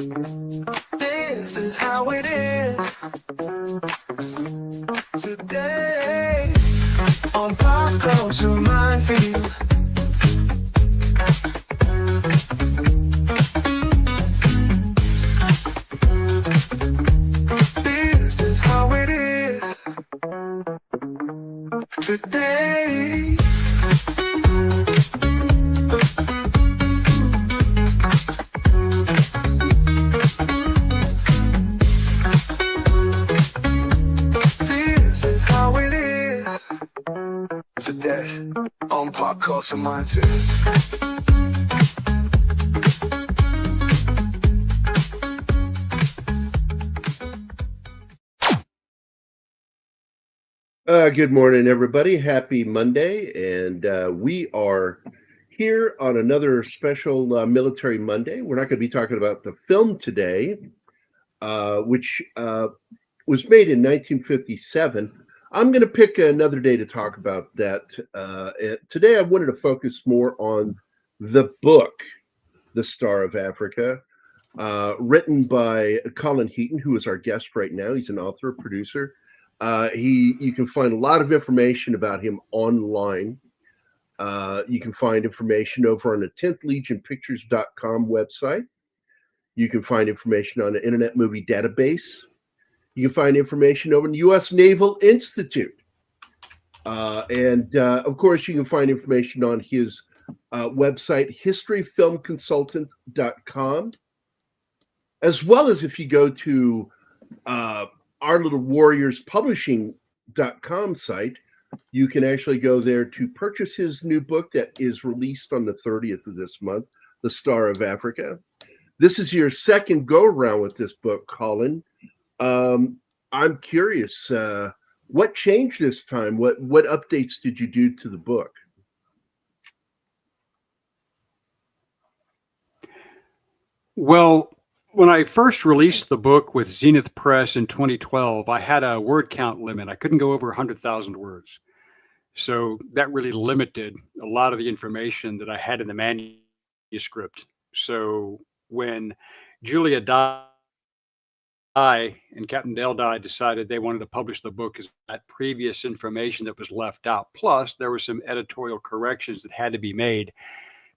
This is how it is today on Pop Culture Minefield. This is how it is today. This is how it is today on Pop Culture Minefield. Good morning, everybody. Happy Monday, and we are here on another special Military Monday. We're not going to be talking about the film today, which was made in 1957. I'm going to pick another day to talk about that. Today, I wanted to focus more on the book, The Star of Africa, written by Colin Heaton, who is our guest right now. He's an author, producer. You can find a lot of information about him online. You can find information over on the 10thlegionpictures.com website. You can find information on the Internet Movie Database. You can find information over in the U.S. Naval Institute. And of course, you can find information on his website, historyfilmconsultant.com, as well as if you go to Our Little Warriors Publishing.com site, you can actually go there to purchase his new book that is released on the 30th of this month, The Star of Africa. This is your second go around with this book, Colin. I'm curious, what changed this time? What updates did you do to the book? Well, when I first released the book with Zenith Press in 2012, I had a word count limit. I couldn't go over 100,000 words. So that really limited a lot of the information that I had in the manuscript. So when Julia Dye and Captain Dale Dye decided they wanted to publish the book as that previous information that was left out, plus there were some editorial corrections that had to be made,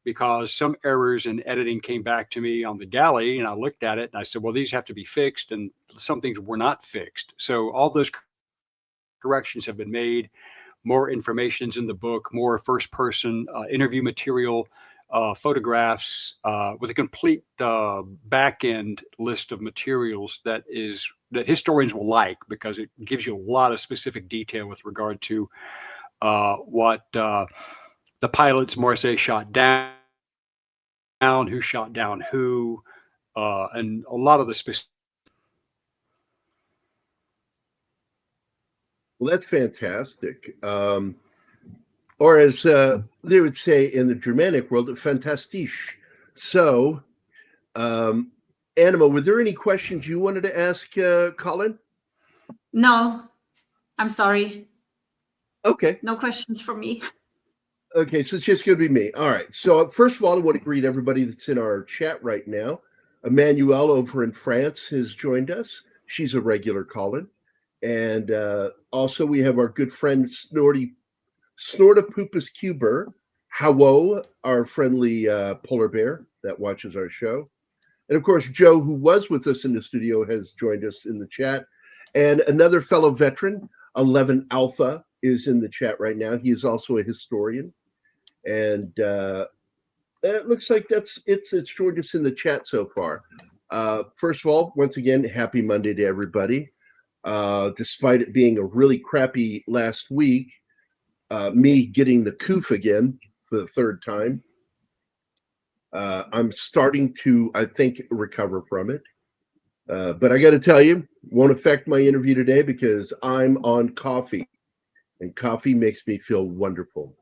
because some errors in editing came back to me on the galley, and I looked at it and I said, well, these have to be fixed, and some things were not fixed. So all those corrections have been made. More information's in the book, more first-person interview material, photographs, with a complete back-end list of materials that historians will like, because it gives you a lot of specific detail with regard to what the pilots Marseille shot down, who shot down who, and a lot of the specific. Well, that's fantastic. Or as they would say in the Germanic world, fantastisch. So, Anima, were there any questions you wanted to ask Colin? No, I'm sorry. Okay. No questions for me. Okay, so it's just going to be me. All right. So first of all, I want to greet everybody that's in our chat right now. Emmanuelle over in France has joined us. She's a regular Colin. And also we have our good friend Snortopupus Cuber, Hawo, our friendly polar bear that watches our show. And of course, Joe, who was with us in the studio, has joined us in the chat. And another fellow veteran, 11 Alpha, is in the chat right now. He is also a historian. And it looks like it's joined us in the chat so far. First of all, once again, happy Monday to everybody. Despite it being a really crappy last week, me getting the coof again for the third time, I'm starting to, I think, recover from it. But I got to tell you, won't affect my interview today because I'm on coffee, and coffee makes me feel wonderful.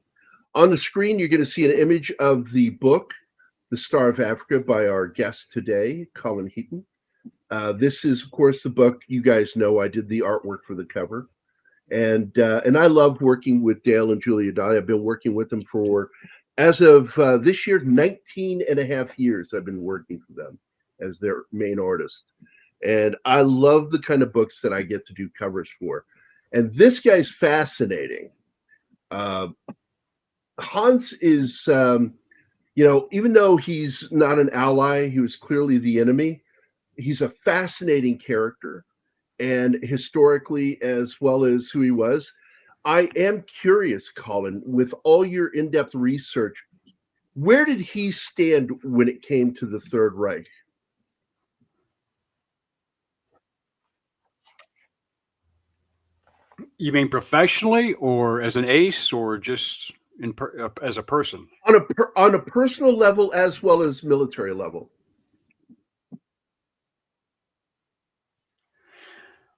On the screen, you're going to see an image of the book, The Star of Africa, by our guest today, Colin Heaton. This is, of course, the book. You guys know I did the artwork for the cover. And I love working with Dale and Julia Dye. I've been working with them for, as of this year, 19 and a half years I've been working for them. as their main artist. And I love the kind of books that I get to do covers for. And this guy's fascinating. Hans is, even though he's not an ally, he was clearly the enemy. He's a fascinating character, and historically as well as who he was. I am curious, Colin, with all your in-depth research, where did he stand when it came to the Third Reich? You mean professionally, or as an ace, or just as a person? On a personal level as well as military level.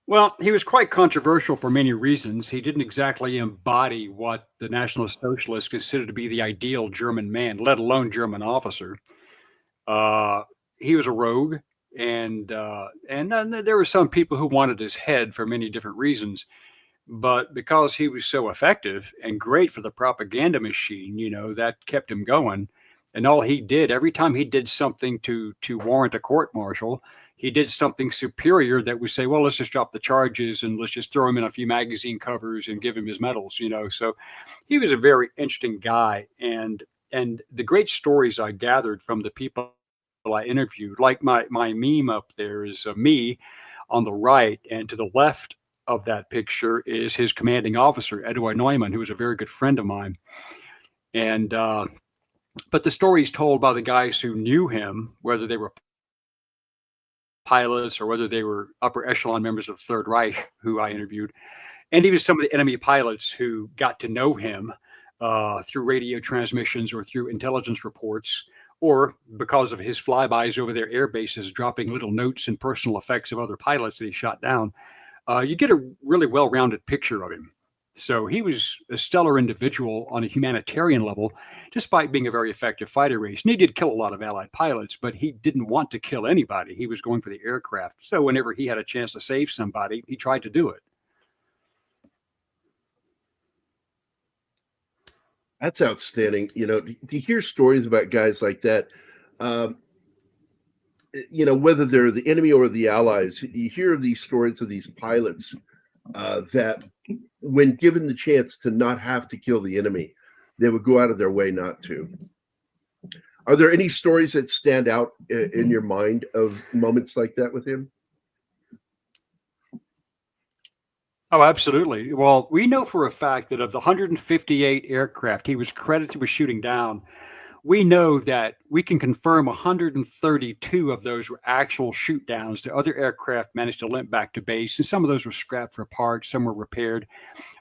Well, he was quite controversial for many reasons. He didn't exactly embody what the National Socialists considered to be the ideal German man, let alone German officer. He was a rogue, and there were some people who wanted his head for many different reasons. But because he was so effective and great for the propaganda machine, that kept him going. And all he did, every time he did something to warrant a court martial, he did something superior that would say, well, let's just drop the charges and let's just throw him in a few magazine covers and give him his medals, So he was a very interesting guy. And the great stories I gathered from the people I interviewed, like my meme up there is me on the right, and to the left of that picture is his commanding officer, Eduard Neumann, who was a very good friend of mine. And but the stories told by the guys who knew him, whether they were pilots or whether they were upper echelon members of the Third Reich, who I interviewed, and even some of the enemy pilots who got to know him through radio transmissions or through intelligence reports, or because of his flybys over their air bases, dropping little notes and personal effects of other pilots that he shot down. You get a really well-rounded picture of him. So he was a stellar individual on a humanitarian level, despite being a very effective fighter race. And he did kill a lot of Allied pilots, but he didn't want to kill anybody. He was going for the aircraft. So whenever he had a chance to save somebody, he tried to do it. That's outstanding. To hear stories about guys like that, whether they're the enemy or the allies, you hear of these stories of these pilots that when given the chance to not have to kill the enemy, they would go out of their way not to. Are there any stories that stand out in your mind of moments like that with him? Oh, absolutely. Well, we know for a fact that of the 158 aircraft he was credited with shooting down, we know that we can confirm 132 of those were actual shoot downs. The other aircraft managed to limp back to base, and some of those were scrapped for parts, some were repaired.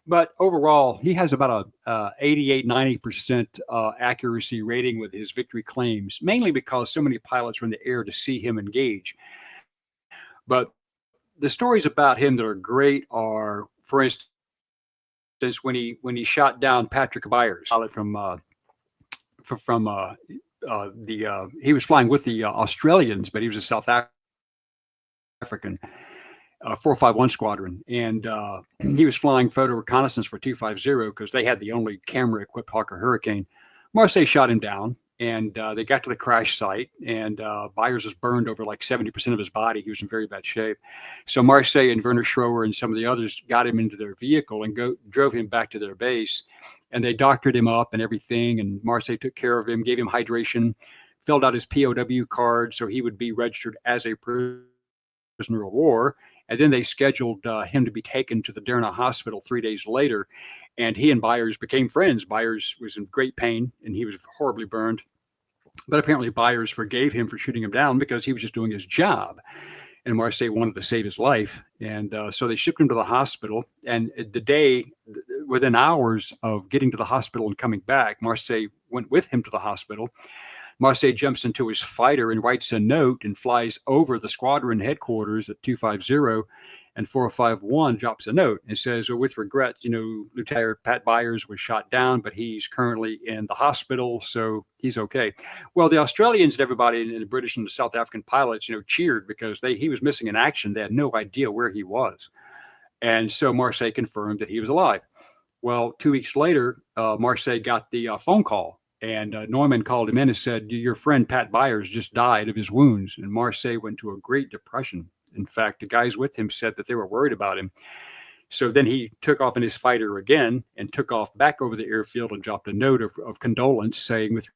But overall, he has about a 88, 90% accuracy rating with his victory claims, mainly because so many pilots were in the air to see him engage. But the stories about him that are great are, for instance, when he shot down Patrick Byers, pilot he was flying with the Australians, but he was a South African 451 squadron, and he was flying photo reconnaissance for 250 because they had the only camera-equipped Hawker Hurricane. Marseille shot him down, and they got to the crash site, and Byers was burned over like 70% of his body. He was in very bad shape. So Marseille and Werner Schroer and some of the others got him into their vehicle and drove him back to their base. And they doctored him up and everything. And Marseille took care of him, gave him hydration, filled out his POW card so he would be registered as a prisoner of war. And then they scheduled him to be taken to the Derna hospital 3 days later. And he and Byers became friends. Byers was in great pain and he was horribly burned. But apparently Byers forgave him for shooting him down because he was just doing his job. And Marseille wanted to save his life. And so they shipped him to the hospital. And the day, within hours of getting to the hospital and coming back, Marseille went with him to the hospital. Marseille jumps into his fighter and writes a note and flies over the squadron headquarters at 250, and 451 drops a note and says, well, with regret, Lieutenant Pat Byers was shot down, but he's currently in the hospital, so he's okay. Well, the Australians and everybody, and the British and the South African pilots, cheered because he was missing in action. They had no idea where he was. And so Marseille confirmed that he was alive. Well, 2 weeks later, Marseille got the phone call, And Neumann called him in and said, your friend Pat Byers just died of his wounds. And Marseille went to a great depression. In fact, the guys with him said that they were worried about him. So then he took off in his fighter again and took off back over the airfield and dropped a note of condolence saying, with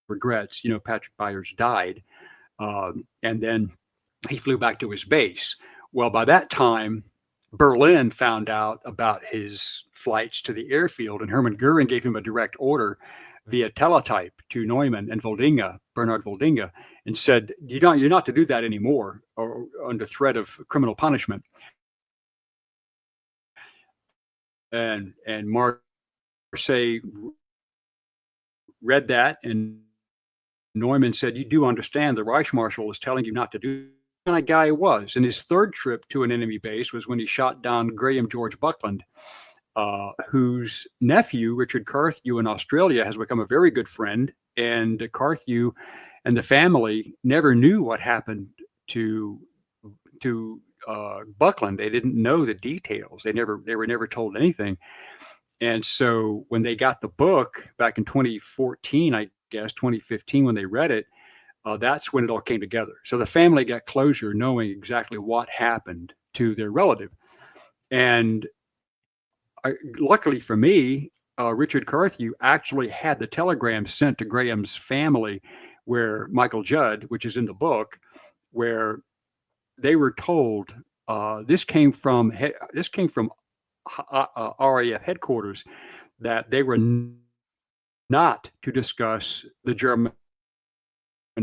regrets, Patrick Byers died. And then he flew back to his base. Well, by that time, Berlin found out about his flights to the airfield, and Hermann Goering gave him a direct order via teletype to Neumann and Bernhard Woldinga, and said, you're not to do that anymore, or under threat of criminal punishment. And Marseille read that, and Neumann said, you do understand the Reichsmarshal is telling you not to do that. What kind of guy he was. And his third trip to an enemy base was when he shot down Graham George Buckland, whose nephew, Richard Carthew, in Australia, has become a very good friend. And Carthew and the family never knew what happened to Buckland. They didn't know the details. They were never told anything. And so when they got the book back in 2014, I guess 2015, when they read it, that's when it all came together. So the family got closure, knowing exactly what happened to their relative. And luckily for me, Richard Carthew actually had the telegram sent to Graham's family, where Michael Judd, which is in the book, where they were told this came from RAF headquarters, that they were not to discuss the German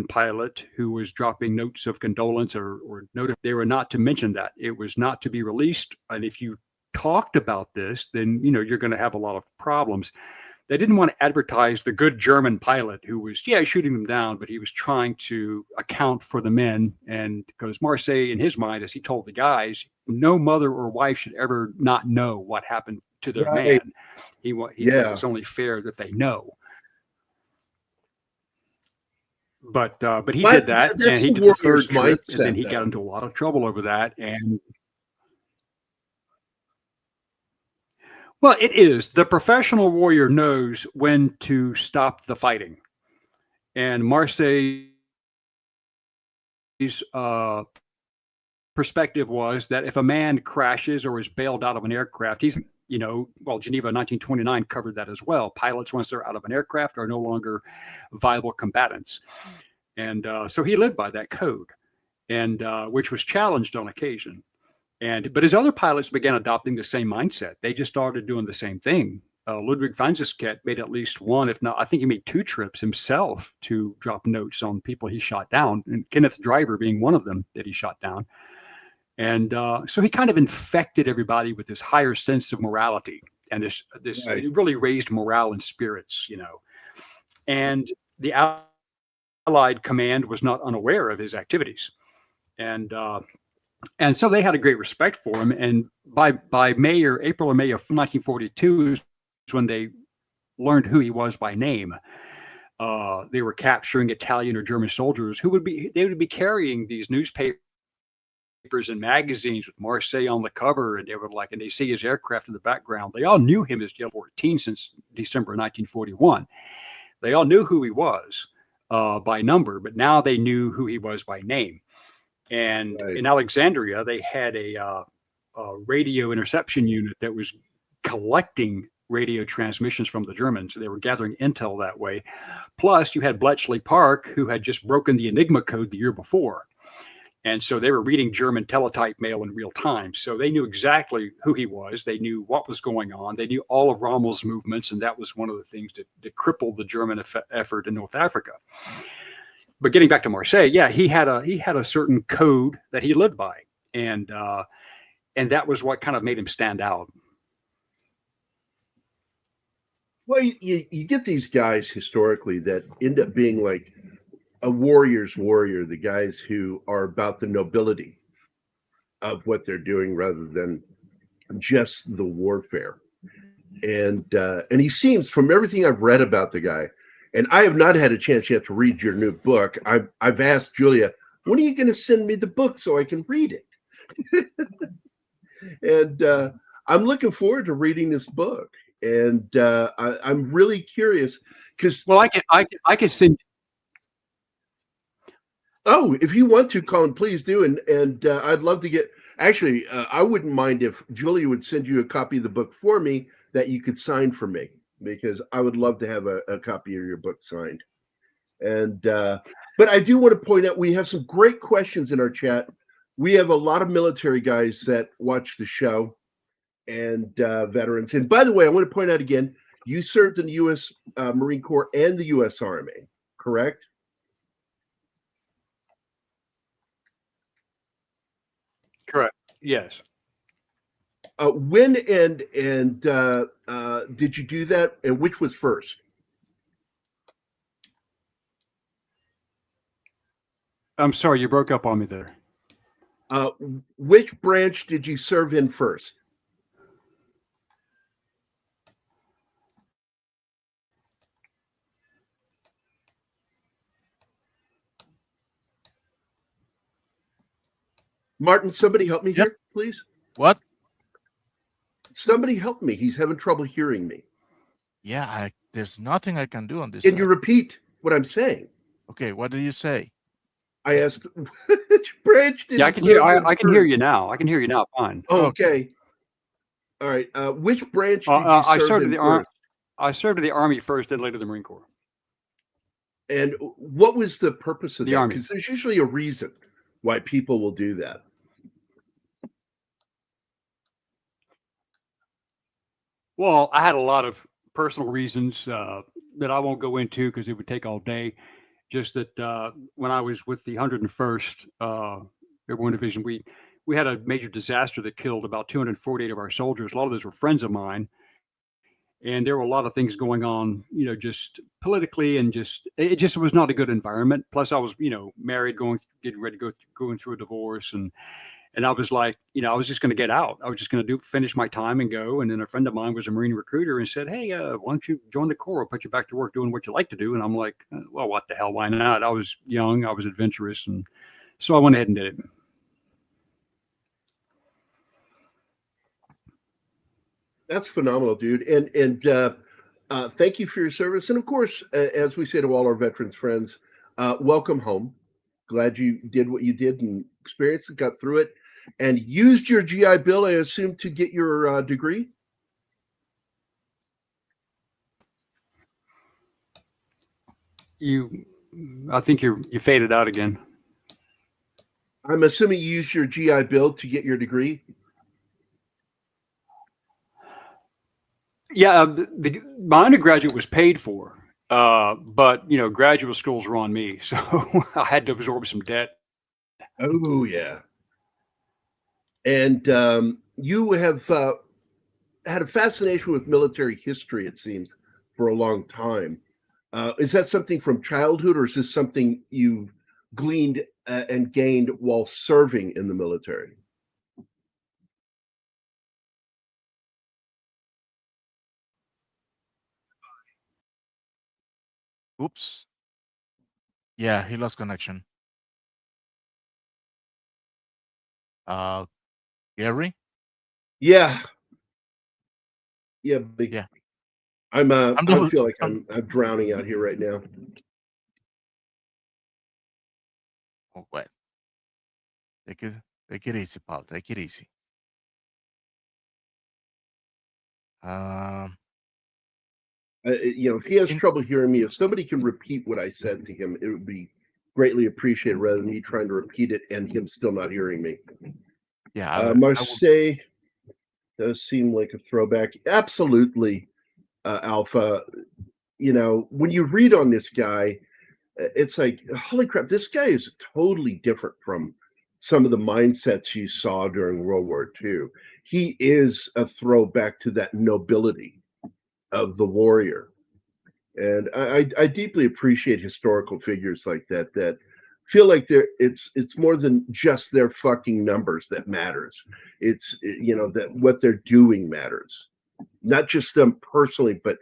pilot who was dropping notes of condolence or note. They were not to mention that. It was not to be released. And if you talked about this, then you're going to have a lot of problems. They didn't want to advertise the good German pilot who was shooting them down, but he was trying to account for the men. And because Marseille, in his mind, as he told the guys, no mother or wife should ever not know what happened to their man. He said it's only fair that they know. But he did that, and he did the third trip, and then he got into a lot of trouble over that. And well, it is. The professional warrior knows when to stop the fighting. And Marseille's perspective was that if a man crashes or is bailed out of an aircraft, he's, Geneva 1929 covered that as well. Pilots, once they're out of an aircraft, are no longer viable combatants. And so he lived by that code, and which was challenged on occasion. But his other pilots began adopting the same mindset. They just started doing the same thing. Ludwig van Zysket made at least one, if not, I think he made 2 trips himself to drop notes on people he shot down, and Kenneth Driver being one of them that he shot down. And so he kind of infected everybody with this higher sense of morality, and this right. It really raised morale and spirits, And the Allied command was not unaware of his activities, and so they had a great respect for him. And by April or May of 1942 is when they learned who he was by name. They were capturing Italian or German soldiers who would be carrying these newspapers and magazines with Marseille on the cover, and they see his aircraft in the background. They all knew him as DL-14 since December 1941. They all knew who he was by number, but now they knew who he was by name. And right. In Alexandria, they had a radio interception unit that was collecting radio transmissions from the Germans. So they were gathering intel that way. Plus, you had Bletchley Park, who had just broken the Enigma code the year before. And so they were reading German teletype mail in real time. So they knew exactly who he was. They knew what was going on. They knew all of Rommel's movements. And that was one of the things that crippled the German effort in North Africa. But getting back to Marseille, he had a certain code that he lived by. And that was what kind of made him stand out. Well, you get these guys historically that end up being like a warrior's warrior, the guys who are about the nobility of what they're doing rather than just the warfare. And he seems, from everything I've read about the guy, and I have not had a chance yet to read your new book. I've asked Julia, when are you going to send me the book so I can read it? And I'm looking forward to reading this book. and I'm really curious because Well, I can send. oh, if you want to, Colin, please do, and I'd love to get. Actually, I wouldn't mind if Julia would send you a copy of the book for me that you could sign for me because I would love to have a copy of your book signed. And but I do want to point out we have some great questions in our chat. We have a lot of military guys that watch the show and veterans. And by the way, I want to point out again, you served in the U.S. Marine Corps and the U.S. Army, correct? Correct. Yes. When and did you do that? And which was first? I'm sorry, you broke up on me there. Which branch did you serve in first? Martin, somebody help me here, please. What? Somebody help me. He's having trouble hearing me. Yeah, there's nothing I can do on this. Can you repeat what I'm saying? Okay, what did you say? I asked which branch did Yeah, you I can hear. serve in I can hear first? you now. I can hear you now. Fine. Oh, okay. All right. Which branch did you I serve served in in the first? I served in the Army first, then later the Marine Corps. And what was the purpose of The that? Army. Because there's usually a reason why people will do that. Well, I had a lot of personal reasons that I won't go into because it would take all day. Just that when I was with the 101st Airborne Division, we had a major disaster that killed about 248 of our soldiers. A lot of those were friends of mine, and there were a lot of things going on, just politically, and it just was not a good environment. Plus, I was, married, getting ready to going through a divorce, and I was like, I was just going to get out. I was just going to finish my time and go. And then a friend of mine was a Marine recruiter and said, "Hey, why don't you join the Corps? I'll put you back to work doing what you like to do." And I'm like, "Well, what the hell? Why not?" I was young, I was adventurous, and so I went ahead and did it. That's phenomenal, dude. And thank you for your service. And of course, as we say to all our veterans friends, welcome home. Glad you did what you did and experienced it, got through it, and used your GI Bill, I assume, to get your degree. I think you faded out again. I'm assuming you used your GI Bill to get your degree. Yeah, my undergraduate was paid for, but graduate schools were on me, so I had to absorb some debt. Oh yeah. And you have had a fascination with military history, it seems, for a long time. Is that something from childhood, or is this something you've gleaned and gained while serving in the military? Oops. Yeah, he lost connection. Gary? Yeah. Yeah, big. Yeah. I feel like I'm I'm drowning out here right now. oh, wait. Take it easy, pal. Take it easy. If he has In- trouble hearing me, if somebody can repeat what I said to him, it would be greatly appreciated rather than me trying to repeat it and him still not hearing me. yeah, I will. Marseille does seem like a throwback. Absolutely, Alpha. When you read on this guy, it's like, holy crap, this guy is totally different from some of the mindsets you saw during World War II. He is a throwback to that nobility of the warrior. And I deeply appreciate historical figures like that feel like it's more than just their fucking numbers that matters. It's that what they're doing matters, not just them personally, but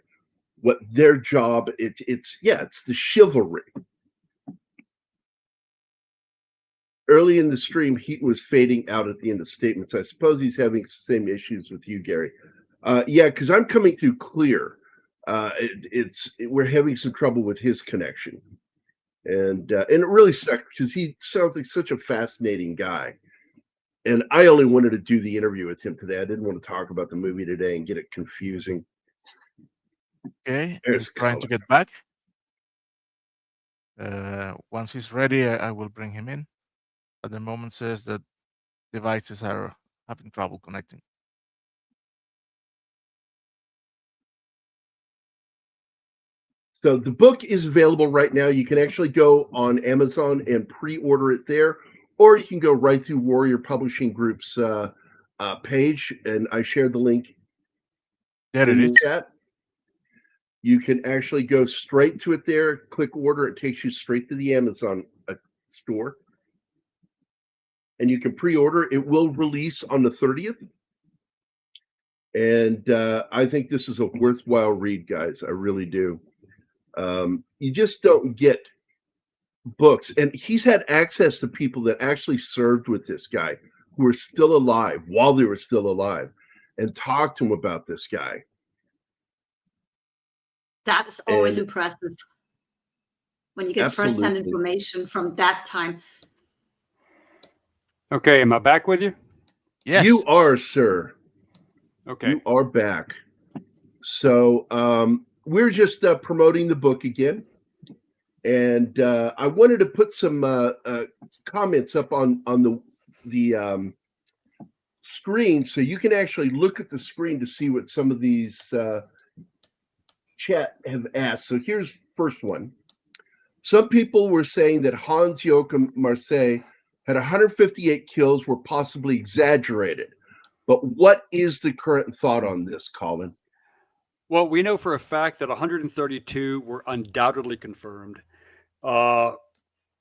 what their job. It's the chivalry. Early in the stream, Heat was fading out at the end of statements. I suppose he's having the same issues with you, Gary. Yeah, because I'm coming through clear. We're having some trouble with his connection, and it really sucks because he sounds like such a fascinating guy. And I only wanted to do the interview with him today. I didn't want to talk about the movie today and get it confusing. Okay, There's he's trying to Colin. get back. Once he's ready, I will bring him in. At the moment, says that devices are having trouble connecting. So the book is available right now. You can actually go on Amazon and pre-order it there, or you can go right through Warrior Publishing Group's page, and I shared the link There it in the is. chat. You can actually go straight to it there, click order. It takes you straight to the Amazon store, and you can pre-order. It will release on the 30th, and I think this is a worthwhile read, guys. I really do. You just don't get books, and he's had access to people that actually served with this guy who were still alive while they were still alive, and talked to him about this guy. That is always And impressive when you get first-hand absolutely. information from that time. Okay, am I back with you? Yes. You are, sir. Okay. You are back. So we're just promoting the book again, and I wanted to put some comments up on the screen so you can actually look at the screen to see what some of these chat have asked. So here's first one. Some people were saying that Hans Marseille had 158 kills were possibly exaggerated. But what is the current thought on this, Colin? Well, we know for a fact that 132 were undoubtedly confirmed.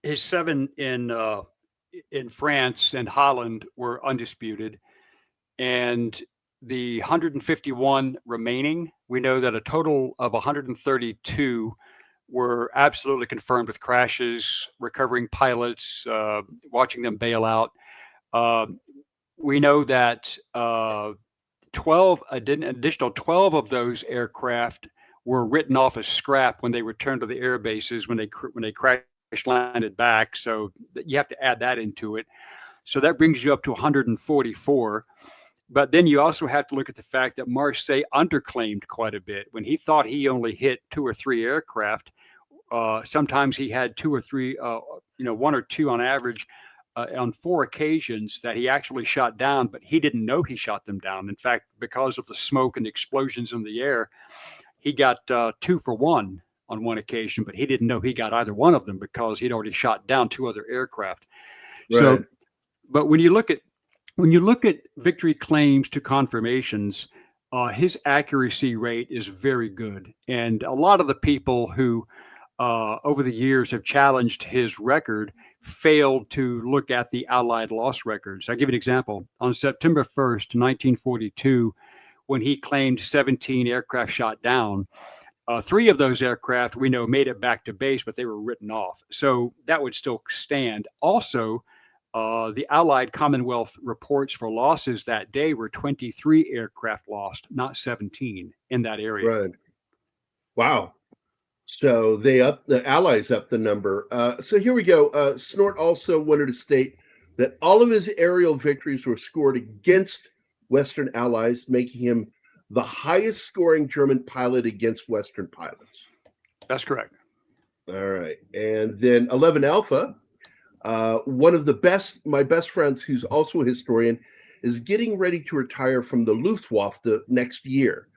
His 7 in France and Holland were undisputed, and the 151 remaining, we know that a total of 132 were absolutely confirmed with crashes, recovering pilots, watching them bail out. We know that 12 additional 12 of those aircraft were written off as scrap when they returned to the air bases when they crash landed back. So you have to add that into it. So that brings you up to 144. But then you also have to look at the fact that Marseille underclaimed quite a bit. When he thought he only hit 2 or 3 aircraft, sometimes he had 2 or 3, 1 or 2 on average on 4 occasions that he actually shot down, but he didn't know he shot them down. In fact, because of the smoke and explosions in the air, he got 2 for 1 on one occasion, but he didn't know he got either one of them because he'd already shot down 2 other aircraft. Right. So, but when you look at victory claims to confirmations, his accuracy rate is very good. And a lot of the people who over the years have challenged his record failed to look at the Allied loss records. I'll give you an example. On September 1st, 1942, when he claimed 17 aircraft shot down, 3 of those aircraft we know made it back to base, but they were written off. So that would still stand. Also, the Allied Commonwealth reports for losses that day were 23 aircraft lost, not 17 in that area. Right. Wow. So the Allies upped the number. So here we go. Snort also wanted to state that all of his aerial victories were scored against Western allies, making him the highest scoring German pilot against Western pilots. That's correct. All right. And then 11 Alpha, one of my best friends, who's also a historian, is getting ready to retire from the Luftwaffe next year.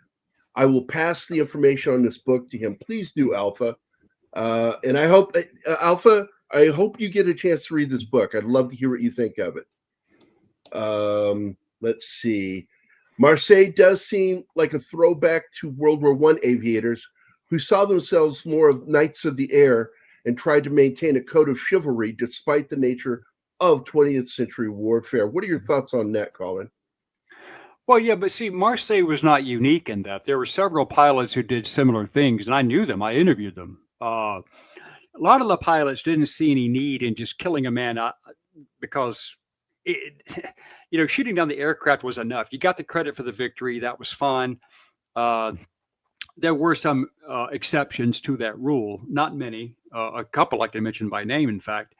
I will pass the information on this book to him. Please do, Alpha. And I hope, Alpha, I hope you get a chance to read this book. I'd love to hear what you think of it. Let's see. Marseille does seem like a throwback to World War I aviators who saw themselves more of knights of the air and tried to maintain a code of chivalry despite the nature of 20th century warfare. What are your thoughts on that, Colin? Well, yeah, but see, Marseille was not unique in that. There were several pilots who did similar things, and I knew them. I interviewed them. A lot of the pilots didn't see any need in just killing a man because shooting down the aircraft was enough. You got the credit for the victory. That was fine. There were some exceptions to that rule, not many, a couple like I mentioned by name, in fact.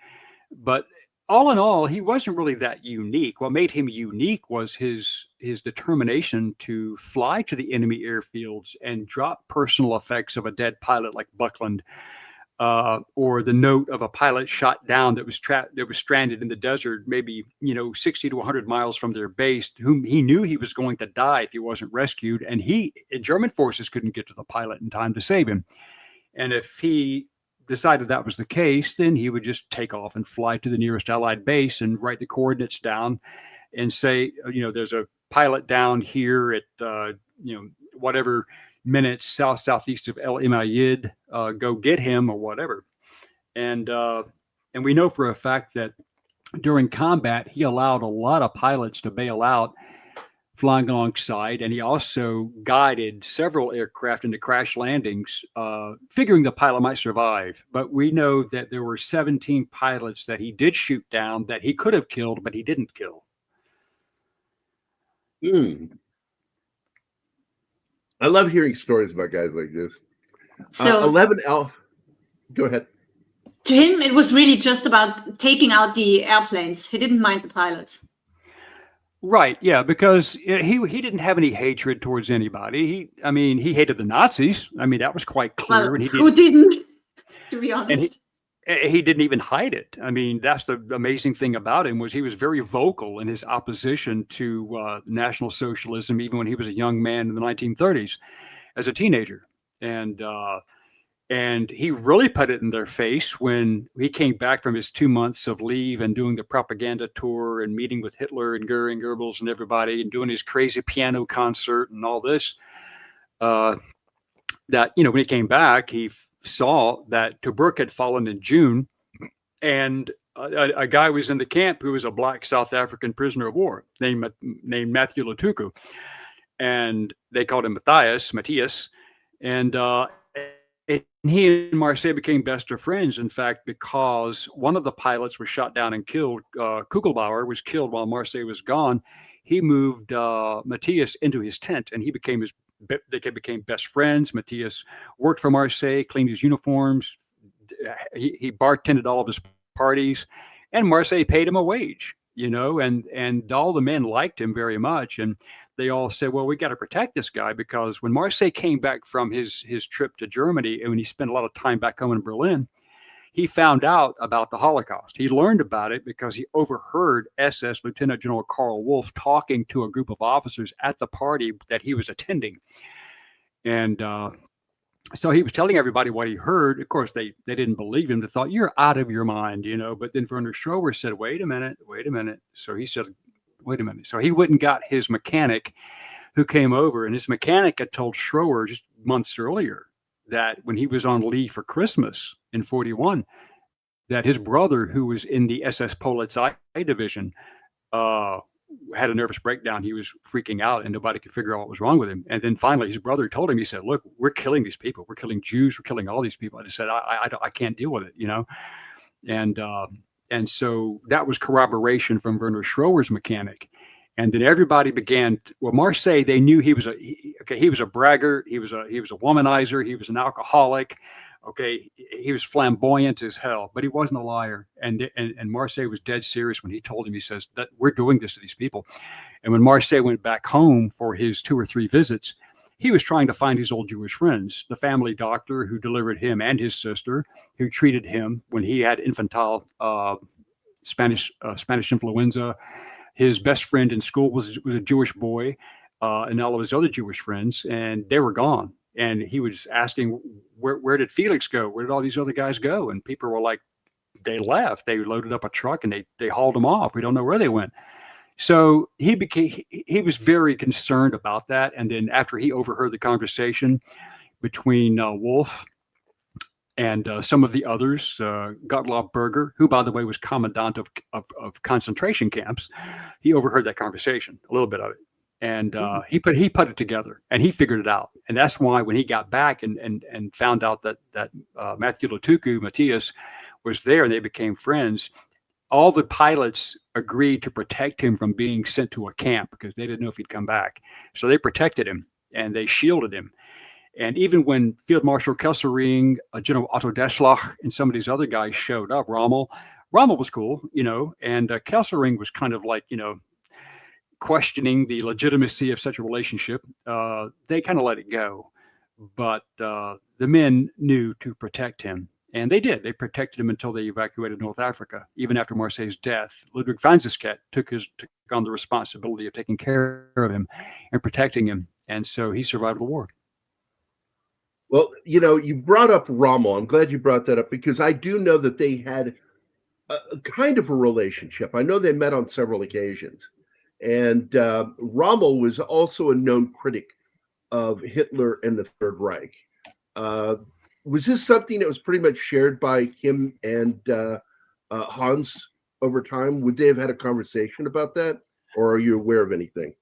But all in all, he wasn't really that unique. What made him unique was his determination to fly to the enemy airfields and drop personal effects of a dead pilot like Buckland, or the note of a pilot shot down that was stranded in the desert, maybe 60 to 100 miles from their base, whom he knew he was going to die if he wasn't rescued, and German forces couldn't get to the pilot in time to save him. And if he decided that was the case, then he would just take off and fly to the nearest Allied base and write the coordinates down and say, there's a pilot down here at whatever minutes southeast of El Umayyad, go get him or whatever. And we know for a fact that during combat, he allowed a lot of pilots to bail out flying alongside, and he also guided several aircraft into crash landings, figuring the pilot might survive. But we know that there were 17 pilots that he did shoot down that he could have killed, but he didn't kill. I love hearing stories about guys like this. So 11 Alf. Go ahead. to him, it was really just about taking out the airplanes. He didn't mind the pilots. Right, yeah, because he didn't have any hatred towards anybody. He hated the Nazis. That was quite clear. Well, And who didn't, to be and honest? he didn't even hide it. That's the amazing thing about him, was he was very vocal in his opposition to National Socialism, even when he was a young man in the 1930s as a teenager. And he really put it in their face when he came back from his 2 months of leave and doing the propaganda tour and meeting with Hitler and Goering, Goebbels and everybody and doing his crazy piano concert and all this. That, when he came back, he saw that Tobruk had fallen in June, and a guy was in the camp who was a black South African prisoner of war named Matthew Lutuku. And they called him Matthias. And he and Marseille became best of friends, in fact, because one of the pilots was shot down and killed. Kugelbauer was killed while Marseille was gone. He moved Matthias into his tent, and they became best friends. Matthias worked for Marseille, cleaned his uniforms. He bartended all of his parties, and Marseille paid him a wage, and all the men liked him very much. And they all said, well, we got to protect this guy, because when Marseille came back from his trip to Germany, and when he spent a lot of time back home in Berlin, he found out about the Holocaust. He learned about it because he overheard SS Lieutenant General Karl Wolff talking to a group of officers at the party that he was attending. And so he was telling everybody what he heard. Of course, they didn't believe him. They thought, you're out of your mind, But then Werner Schroer said, wait a minute. So he said, wait a minute. So he went and got his mechanic, who came over, and his mechanic had told Schroer just months earlier that when he was on leave for Christmas in 1941, that his brother, who was in the SS Polizei division, had a nervous breakdown. He was freaking out, and nobody could figure out what was wrong with him. And then finally, his brother told him, he said, look, we're killing these people. We're killing Jews. We're killing all these people. I just said, I can't deal with it, And so that was corroboration from Werner Schroer's mechanic. And then everybody began. Marseille, they knew he was a braggart. He was a womanizer. He was an alcoholic. Okay, he was flamboyant as hell, but he wasn't a liar. And Marseille was dead serious when he told him. He says that we're doing this to these people. And when Marseille went back home for his 2 or 3 visits, he was trying to find his old Jewish friends, the family doctor who delivered him and his sister, who treated him when he had infantile Spanish influenza. His best friend in school was a Jewish boy, and all of his other Jewish friends, and they were gone. And he was asking, where did Felix go? Where did all these other guys go? And people were like, they left. They loaded up a truck and they hauled them off. We don't know where they went. So he was very concerned about that. And then after he overheard the conversation between Wolff and some of the others, Gottlob Berger, who, by the way, was commandant of concentration camps, he overheard that conversation, a little bit of it. And he put it together, and he figured it out. And that's why when he got back and found out that Matthew Lutuku, Matthias, was there, and they became friends, all the pilots agreed to protect him from being sent to a camp because they didn't know if he'd come back. So they protected him and they shielded him. And even when Field Marshal Kesselring, General Otto Deslach, and some of these other guys showed up, Rommel was cool, and Kesselring was kind of like, questioning the legitimacy of such a relationship. They kind of let it go. But the men knew to protect him. And they did. They protected him until they evacuated North Africa. Even after Marseille's death, Ludwig van Zinsket took on the responsibility of taking care of him and protecting him. And so he survived the war. Well, you brought up Rommel. I'm glad you brought that up because I do know that they had a kind of a relationship. I know they met on several occasions. And Rommel was also a known critic of Hitler and the Third Reich. Was this something that was pretty much shared by him and Hans over time? Would they have had a conversation about that? Or are you aware of anything?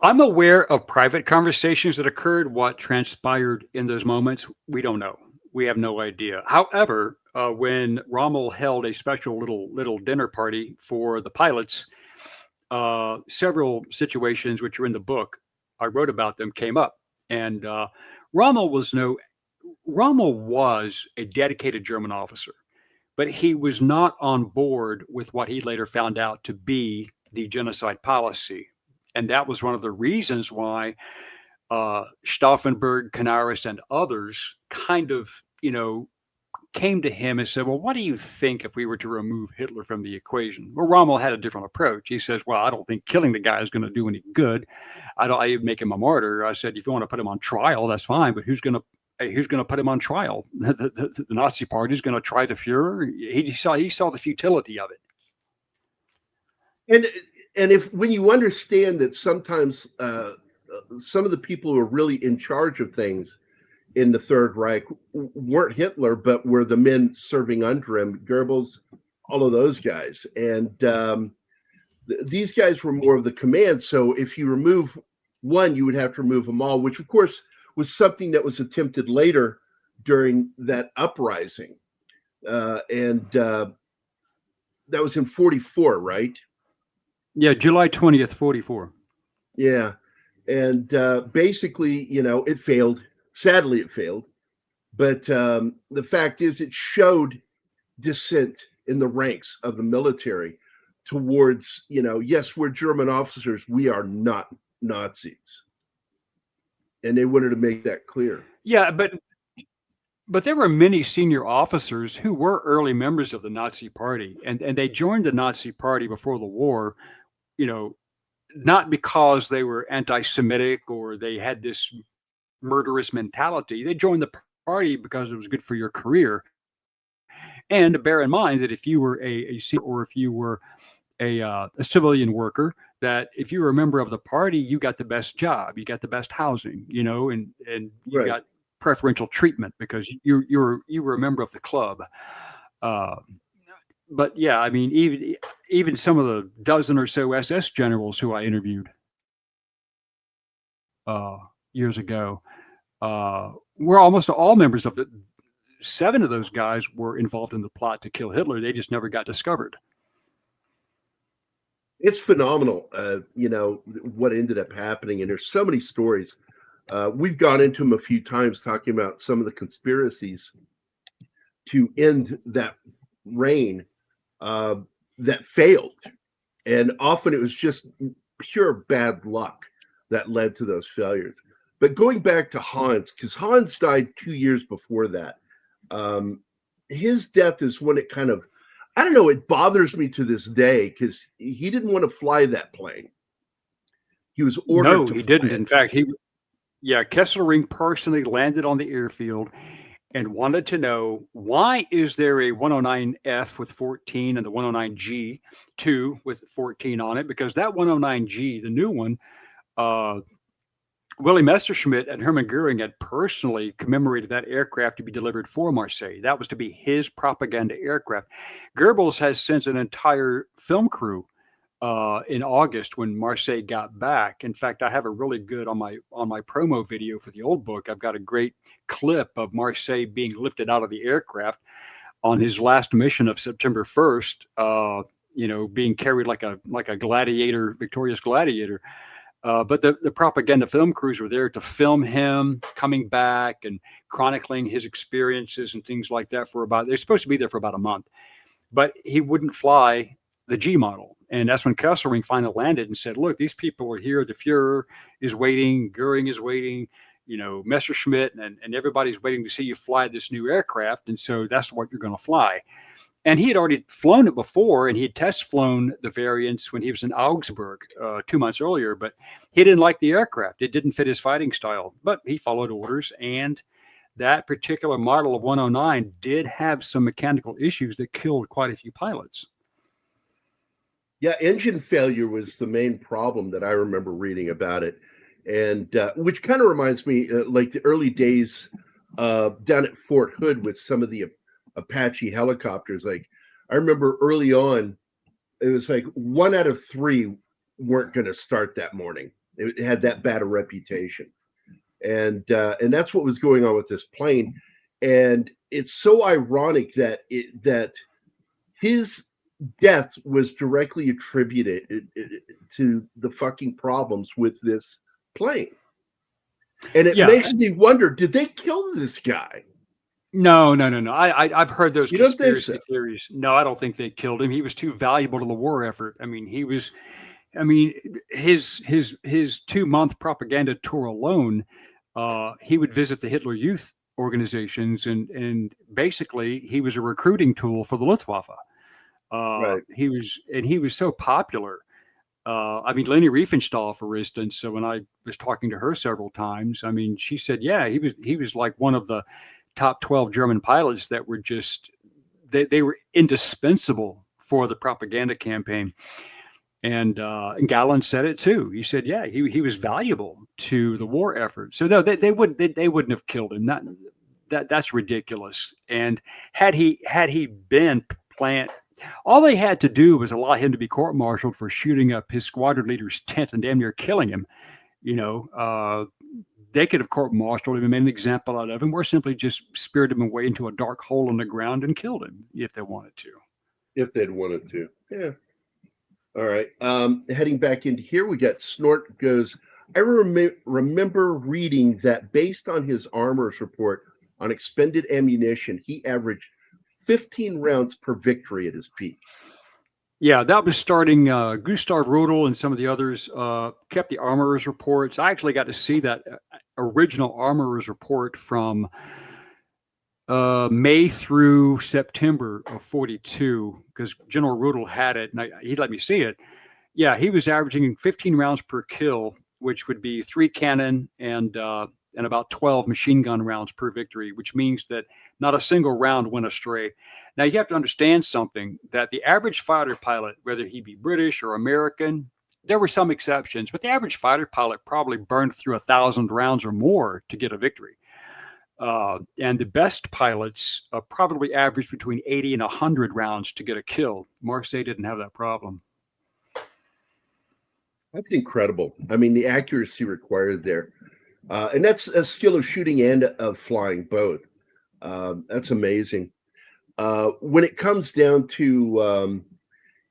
I'm aware of private conversations that occurred. What transpired in those moments, we don't know. We have no idea. However, when Rommel held a special little dinner party for the pilots, several situations which are in the book, I wrote about them, came up. And Rommel was a dedicated German officer, but he was not on board with what he later found out to be the genocide policy. And that was one of the reasons why Stauffenberg, Canaris, and others kind of, came to him and said, well, what do you think if we were to remove Hitler from the equation? Well, Rommel had a different approach. He says, well, I don't think killing the guy is going to do any good. I make him a martyr. I said, if you want to put him on trial, that's fine. But who's going to put him on trial? The Nazi Party is going to try the Fuhrer. He saw the futility of it. And when you understand that sometimes some of the people who are really in charge of things in the Third Reich weren't Hitler, but were the men serving under him, Goebbels, all of those guys. And these guys were more of the command. So if you remove one, you would have to remove them all, which of course was something that was attempted later during that uprising. And that was in 1944, right? Yeah, July 20th, 1944. Yeah. And basically, it failed. Sadly, it failed. But the fact is, it showed dissent in the ranks of the military towards, yes, we're German officers. We are not Nazis. And they wanted to make that clear. Yeah, but there were many senior officers who were early members of the Nazi Party, and they joined the Nazi Party before the war, not because they were anti-Semitic or they had this murderous mentality. They joined the party because it was good for your career. And to bear in mind that if you were a civilian worker, that if you were a member of the party, you got the best job, you got the best housing, and you Right. got preferential treatment because you were a member of the club. But yeah, I mean, even some of the dozen or so SS generals who I interviewed years ago were almost all members of the. 7 of those guys were involved in the plot to kill Hitler. They just never got discovered. It's phenomenal, what ended up happening. And there's so many stories. We've gone into them a few times talking about some of the conspiracies to end that reign that failed. And often it was just pure bad luck that led to those failures. But going back to Hans, because Hans died 2 years before that, his death is when it kind of, I don't know, it bothers me to this day because he didn't want to fly that plane. He was ordered No, to he fly didn't. it. In fact, Kesselring personally landed on the airfield and wanted to know, why is there a 109F with 14 and the 109G 2 with 14 on it? Because that 109G, the new one, Willy Messerschmitt and Hermann Goering had personally commemorated that aircraft to be delivered for Marseille. That was to be his propaganda aircraft. Goebbels has sent an entire film crew in August when Marseille got back. In fact, I have a really good on my promo video for the old book. I've got a great clip of Marseille being lifted out of the aircraft. on his last mission of September 1st, being carried like a gladiator, victorious gladiator. But the propaganda film crews were there to film him coming back and chronicling his experiences and things like that they're supposed to be there for about a month, but he wouldn't fly the G model. And that's when Kesselring finally landed and said, look, these people are here. The Fuhrer is waiting. Goering is waiting, Messerschmitt and everybody's waiting to see you fly this new aircraft. And so that's what you're going to fly. And he had already flown it before, and he had test flown the variants when he was in Augsburg 2 months earlier, but he didn't like the aircraft. It didn't fit his fighting style, but he followed orders. And that particular model of 109 did have some mechanical issues that killed quite a few pilots. Yeah, engine failure was the main problem that I remember reading about it. And which kind of reminds me like the early days down at Fort Hood with some of the Apache helicopters. Like I remember early on, it was like 1 out of 3 weren't going to start that morning. It had that bad a reputation, and that's what was going on with this plane. And it's so ironic that his death was directly attributed to the fucking problems with this plane. And it makes me wonder, did they kill this guy? No. I've heard those conspiracy so? theories. No, I don't think they killed him. He was too valuable to the war effort. I mean, his 2-month propaganda tour alone, he would visit the Hitler Youth organizations, and basically he was a recruiting tool for the Luftwaffe. Right. He was so popular. Leni Riefenstahl, for instance. So when I was talking to her several times, she said, yeah, he was like one of the top 12 German pilots that were just, they were indispensable for the propaganda campaign. And Gallen said it too. He said, yeah, he was valuable to the war effort. So no, they wouldn't have killed him. That's ridiculous. And had he been planned, all they had to do was allow him to be court-martialed for shooting up his squadron leader's tent and damn near killing him. They could have court-martialed him and made an example out of him, or simply just spirited him away into a dark hole in the ground and killed him if they wanted to. If they'd wanted to, yeah. All right. Heading back into here, we got Snort goes, I remember reading that based on his armorer's report on expended ammunition, he averaged 15 rounds per victory at his peak. Yeah, that was starting. Gustav Rudel and some of the others kept the armorer's reports. I actually got to see that original armorer's report from May through September of 42, because General Rudel had it, and he let me see it. Yeah, he was averaging 15 rounds per kill, which would be 3 cannon and about 12 machine gun rounds per victory, which means that not a single round went astray. Now, you have to understand something, that the average fighter pilot, whether he be British or American, there were some exceptions, but the average fighter pilot probably burned through 1,000 rounds or more to get a victory. And the best pilots probably averaged between 80 and 100 rounds to get a kill. Marseille didn't have that problem. That's incredible. The accuracy required there. And that's a skill of shooting and of flying both. That's amazing. When it comes down to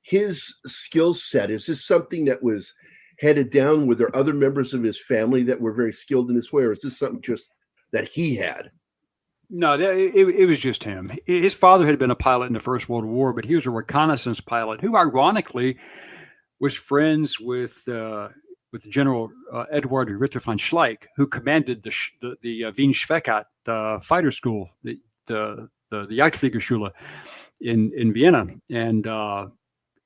his skill set, is this something that was handed down? Were there other members of his family that were very skilled in this way, or is this something just that he had? No, it was just him. His father had been a pilot in the First World War, but he was a reconnaissance pilot who, ironically, was friends with General Eduard Ritter von Schleich, who commanded the Wien Schwekat fighter school, the Jagdfliegerschule in Vienna,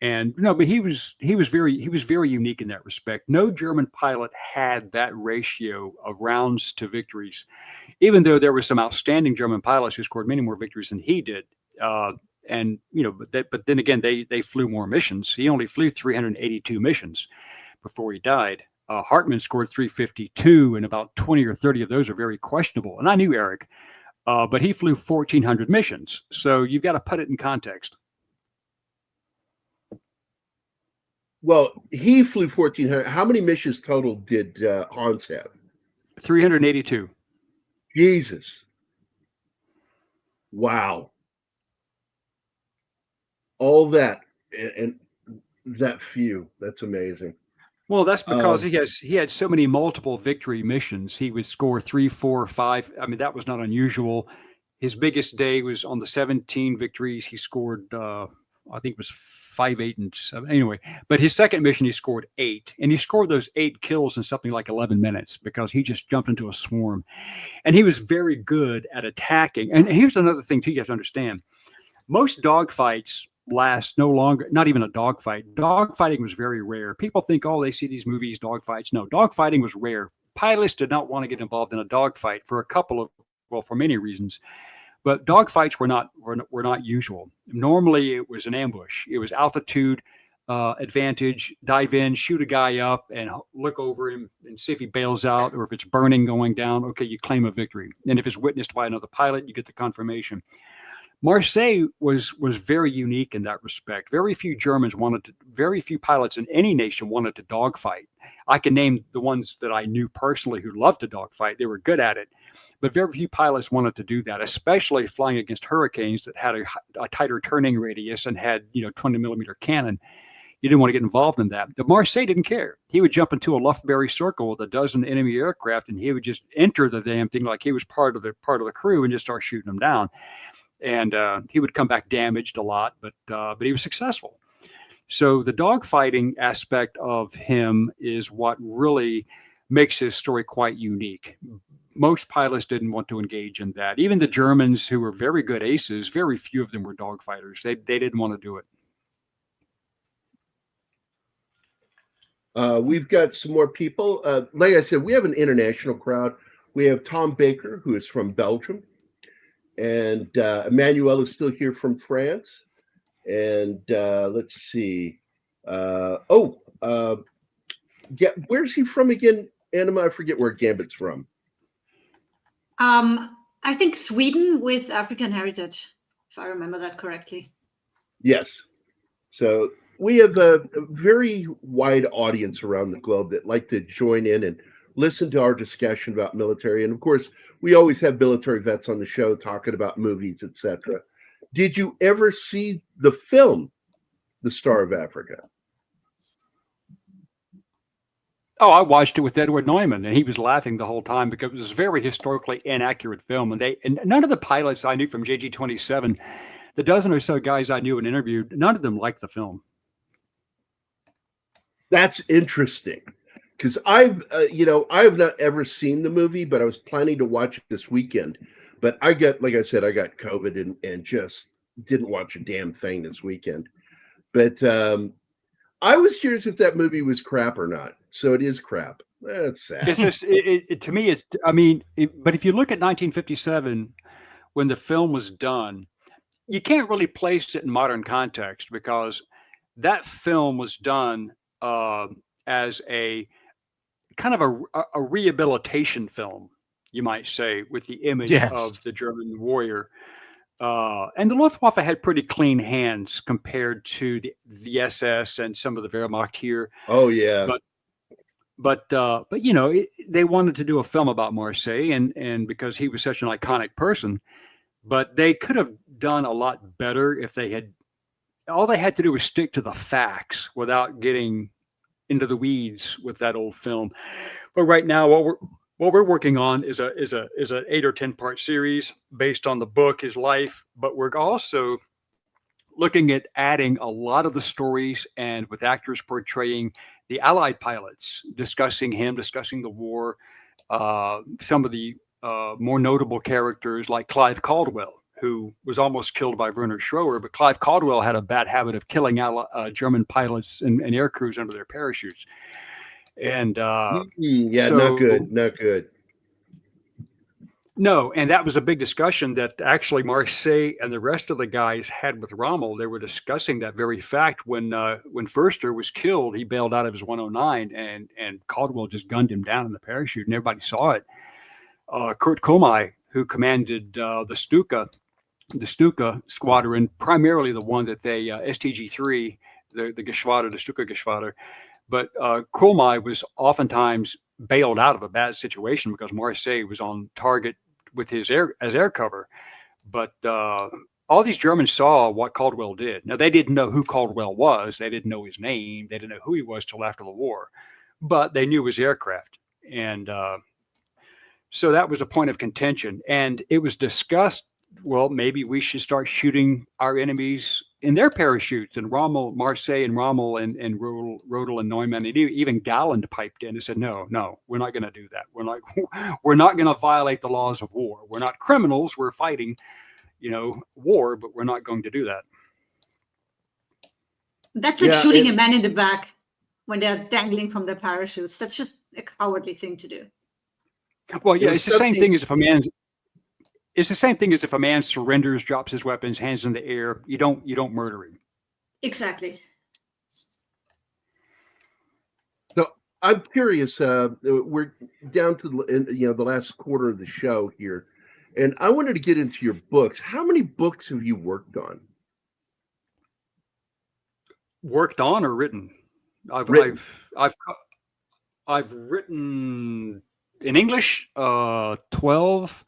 but he was very unique in that respect. No German pilot had that ratio of rounds to victories, even though there were some outstanding German pilots who scored many more victories than he did. But then again, they flew more missions. He only flew 382 missions before he died. Hartmann scored 352, and about 20 or 30 of those are very questionable. And I knew Eric, but he flew 1,400 missions. So you've got to put it in context. Well, he flew 1,400. How many missions total did Hans have? 382. Jesus. Wow. all that and that few. That's amazing. Well, that's because Um, he had so many multiple victory missions. He would score 3, 4, 5. I mean, that was not unusual. His biggest day was on the 17 victories. He scored, I think it was 5, 8, and 7. Anyway, but his second mission, he scored 8. And he scored those 8 kills in something like 11 minutes because he just jumped into a swarm. And he was very good at attacking. And here's another thing, too, you have to understand. Most dogfights last no longer, not even a dogfight. Dogfighting was very rare. People think, oh, they see these movies, dogfights. No, dogfighting was rare. Pilots did not want to get involved in a dogfight for a couple of, well, for many reasons. But dogfights were not usual. Normally, it was an ambush. It was altitude advantage, dive in, shoot a guy up, and look over him and see if he bails out, or if it's burning going down. Okay, you claim a victory. And if it's witnessed by another pilot, you get the confirmation. Marseille was very unique in that respect. Very few pilots in any nation wanted to dogfight. I can name the ones that I knew personally who loved to dogfight. They were good at it. But very few pilots wanted to do that, especially flying against hurricanes that had a tighter turning radius and had 20 millimeter cannon. You didn't want to get involved in that. But Marseille didn't care. He would jump into a Lufberry circle with a dozen enemy aircraft, and he would just enter the damn thing like he was part of the crew and just start shooting them down. And he would come back damaged a lot, but he was successful. So the dogfighting aspect of him is what really makes his story quite unique. Most pilots didn't want to engage in that. Even the Germans, who were very good aces, very few of them were dogfighters. They didn't want to do it. we've got some more people. Like I said, we have an international crowd. We have Tom Baker, who is from Belgium, and Emmanuel is still here from France. And let's see. Where's he from again, Anima? I forget where Gambit's from. I think Sweden with African heritage, if I remember that correctly. Yes. So we have a very wide audience around the globe that like to join in and listen to our discussion about military. And of course, we always have military vets on the show talking about movies, etc. Did you ever see the film, The Star of Africa? Oh, I watched it with Edward Neumann, and he was laughing the whole time because it was a very historically inaccurate film. And none of the pilots I knew from JG-27, the dozen or so guys I knew and interviewed, none of them liked the film. That's interesting, because I have not ever seen the movie, but I was planning to watch it this weekend. But I got COVID and just didn't watch a damn thing this weekend. But I was curious if that movie was crap or not. So it is crap. That's sad. It's just, to me, but if you look at 1957, when the film was done, you can't really place it in modern context because that film was done as a kind of a rehabilitation film, you might say, with the image of the German warrior. And the Luftwaffe had pretty clean hands compared to the SS and some of the Wehrmacht here. Oh yeah. But they wanted to do a film about Marseille, and because he was such an iconic person, but they could have done a lot better if all they had to do was stick to the facts without getting into the weeds with that old film. But right now, what we're working on is an 8 or 10 part series based on the book, his life. But we're also looking at adding a lot of the stories and with actors portraying the Allied pilots, discussing the war, some of the more notable characters like Clive Caldwell, who was almost killed by Werner Schroer, but Clive Caldwell had a bad habit of killing German pilots and air crews under their parachutes. And not good. No, and that was a big discussion that actually Marseille and the rest of the guys had with Rommel. They were discussing that very fact when Förster was killed. He bailed out of his 109, and Caldwell just gunned him down in the parachute, and everybody saw it. Kurt Komai, who commanded the Stuka squadron, primarily the one that they STG-3, the Geschwader, the Stuka Geschwader. But Komai was oftentimes bailed out of a bad situation because Marseille was on target with his air cover. But all these Germans saw what Caldwell did. Now, they didn't know who Caldwell was. They didn't know his name. They didn't know who he was till after the war, but they knew his aircraft. And so that was a point of contention. And it was discussed, well, maybe we should start shooting our enemies in their parachutes. And Marseille and Rommel and Rodel and Neumann, and even Galland piped in and said, no, we're not going to do that. We're not going to violate the laws of war. We're not criminals. We're fighting, war, but we're not going to do that. That's like shooting a man in the back when they're dangling from their parachutes. That's just a cowardly thing to do. Well, yeah, it's the same thing as if a man. It's the same thing as if a man surrenders, drops his weapons, hands in the air. You don't murder him. Exactly. So I'm curious. We're down to the last quarter of the show here, and I wanted to get into your books. How many books have you worked on? Worked on or written? I've written in English 12.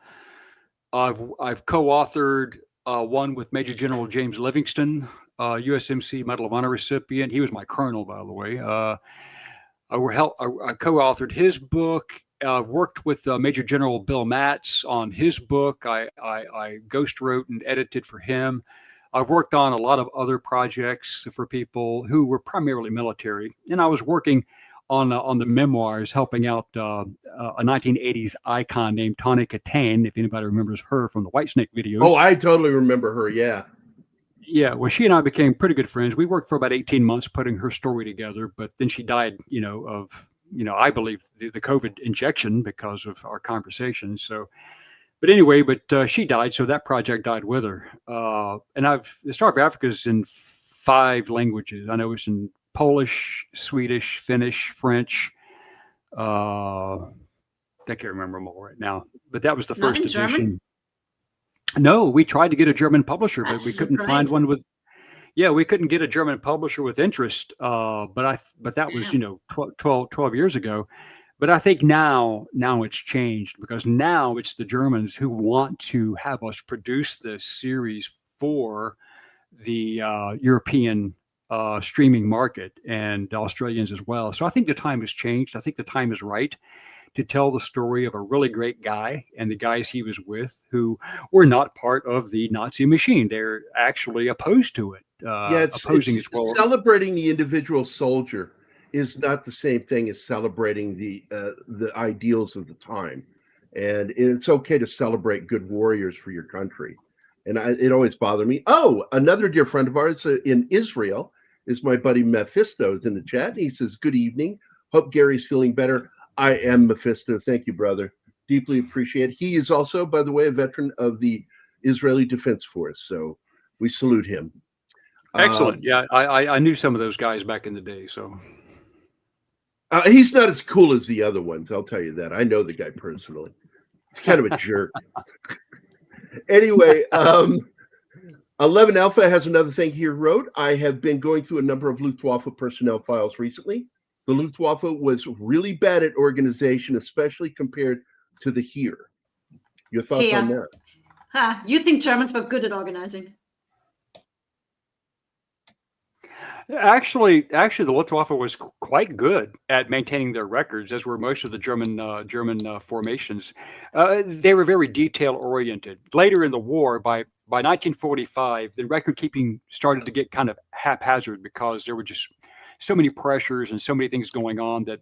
I've co-authored one with Major General James Livingston, USMC Medal of Honor recipient. He was my colonel, by the way. I co-authored his book. Worked with Major General Bill Matz on his book. I ghost wrote and edited for him. I've worked on a lot of other projects for people who were primarily military, and I was working on the memoirs, helping out a 1980s icon named Tawny Katane, if anybody remembers her from the Whitesnake videos. Oh, I totally remember her, yeah. Yeah, well, she and I became pretty good friends. We worked for about 18 months putting her story together, but then she died, I believe the COVID injection because of our conversations. So, but anyway, she died, so that project died with her. And the Star of Africa is in 5 languages. I know it's in Polish, Swedish, Finnish, French. I can't remember them all right now, but that was the first edition. German? No, we tried to get a German publisher, but we couldn't find one with. Yeah, we couldn't get a German publisher with interest. But that was 12 years ago. But I think now it's changed because now it's the Germans who want to have us produce this series for the European streaming market and Australians as well. So I think the time has changed. I think the time is right to tell the story of a really great guy and the guys he was with who were not part of the Nazi machine. They're actually opposed to it. Opposing its role. Celebrating the individual soldier is not the same thing as celebrating the ideals of the time. And it's okay to celebrate good warriors for your country. And it always bothered me. Oh, another dear friend of ours in Israel is my buddy Mephisto's in the chat. And he says, good evening. Hope Gary's feeling better. I am Mephisto. Thank you, brother. Deeply appreciate it. He is also, by the way, a veteran of the Israeli Defense Force. So we salute him. Excellent. Yeah, I knew some of those guys back in the day. So he's not as cool as the other ones. I'll tell you that. I know the guy personally. He's kind of a jerk. Anyway, 11 Alpha has another thing he wrote. I have been going through a number of Luftwaffe personnel files recently. The Luftwaffe was really bad at organization, especially compared to the Heer. Your thoughts on that? You think Germans were good at organizing? Actually, the Luftwaffe was quite good at maintaining their records, as were most of the German formations. They were very detail-oriented. Later in the war, by 1945, the record keeping started to get kind of haphazard because there were just so many pressures and so many things going on that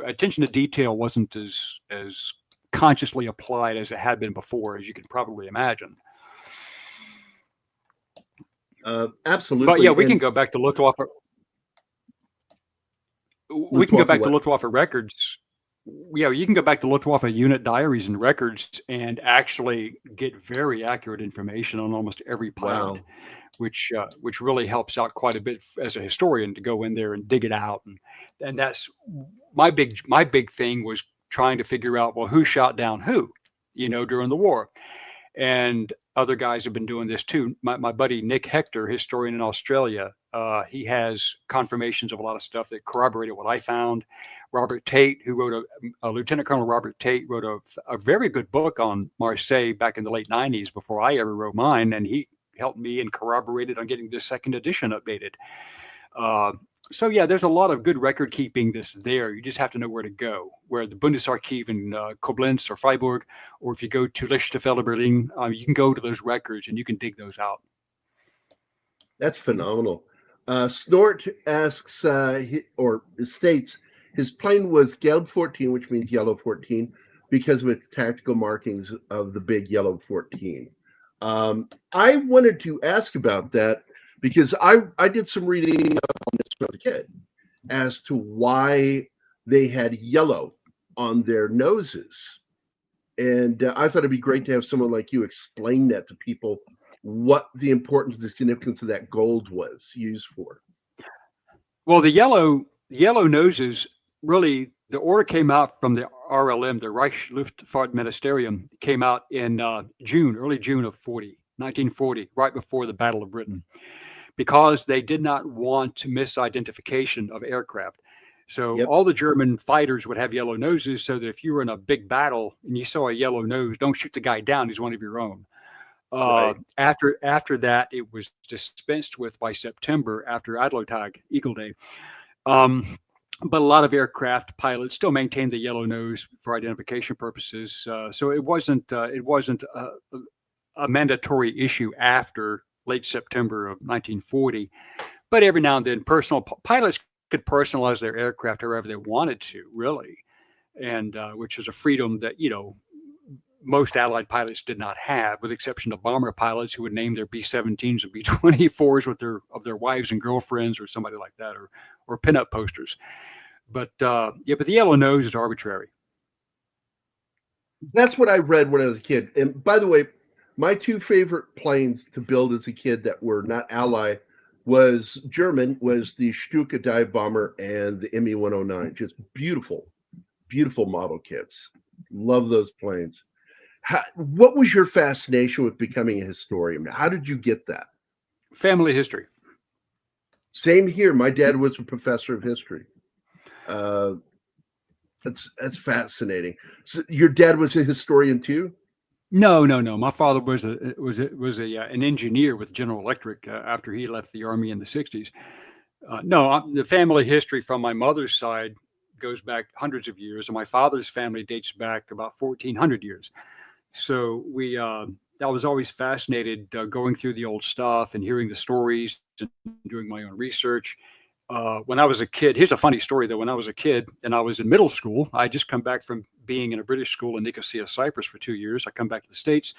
attention to detail wasn't as consciously applied as it had been before, as you can probably imagine. Absolutely. But yeah, we can go back to Luftwaffe. We can go back to Luftwaffe records. Yeah, you can go back to Luftwaffe unit diaries and records and actually get very accurate information on almost every pilot, which really helps out quite a bit as a historian to go in there and dig it out. And that's my big thing was trying to figure out, well, who shot down who, during the war. And other guys have been doing this too. My buddy Nick Hector, historian in Australia, he has confirmations of a lot of stuff that corroborated what I found. Robert Tate, who wrote Lieutenant Colonel Robert Tate, wrote a very good book on Marseille back in the late 90s before I ever wrote mine. And he helped me and corroborated on getting this second edition updated. So yeah, there's a lot of good record keeping that's there. You just have to know where to go. Where the Bundesarchiv in Koblenz or Freiburg, or if you go to Lichtenfelde, Berlin, you can go to those records and you can dig those out. That's phenomenal. Snort asks or states his plane was Gelb 14, which means yellow 14, because of its tactical markings of the big yellow 14. I wanted to ask about that because I did some reading on this when I was a kid as to why they had yellow on their noses. And I thought it'd be great to have someone like you explain that to people, what the importance, the significance of that gold was used for. Well, the yellow noses, really, the order came out from the RLM, the Reichsluftfahrtministerium, came out in early June of 1940, right before the Battle of Britain, because they did not want misidentification of aircraft. So all the German fighters would have yellow noses, so that if you were in a big battle and you saw a yellow nose, don't shoot the guy down, he's one of your own. Right. After that, it was dispensed with by September after Adlertag, Eagle Day. But a lot of aircraft pilots still maintained the yellow nose for identification purposes. So it wasn't a mandatory issue after late September of 1940. But every now and then, pilots could personalize their aircraft however they wanted to, really, and which is a freedom that most Allied pilots did not have, with the exception of bomber pilots who would name their B-17s and B-24s with their wives and girlfriends or somebody like that, or pinup posters. But but the yellow nose is arbitrary. That's what I read when I was a kid. And by the way, my two favorite planes to build as a kid that were not Allied was the Stuka dive bomber and the Me-109. Just beautiful, beautiful model kits. Love those planes. What was your fascination with becoming a historian? How did you get that? Family history. Same here. My dad was a professor of history. That's fascinating. So your dad was a historian too? No. My father was an engineer with General Electric after he left the Army in the 60s. The family history from my mother's side goes back hundreds of years, and my father's family dates back about 1,400 years. So I was always fascinated going through the old stuff and hearing the stories and doing my own research. When I was a kid, here's a funny story though. When I was a kid and I was in middle school, I just come back from being in a British school in Nicosia, Cyprus for 2 years. I come back to the States,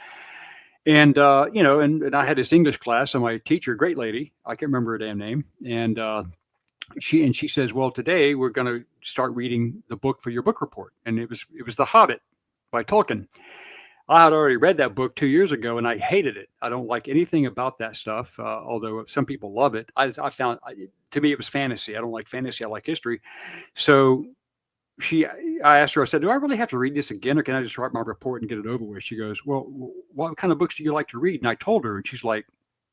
and and I had this English class, and my teacher, great lady, I can't remember her damn name, and she says, well, today we're going to start reading the book for your book report, and it was The Hobbit by Tolkien. I had already read that book 2 years ago, and I hated it. I don't like anything about that stuff, although some people love it. I found, to me, it was fantasy. I don't like fantasy. I like history. So I asked her, I said, do I really have to read this again, or can I just write my report and get it over with? She goes, well, what kind of books do you like to read? And I told her, and she's like,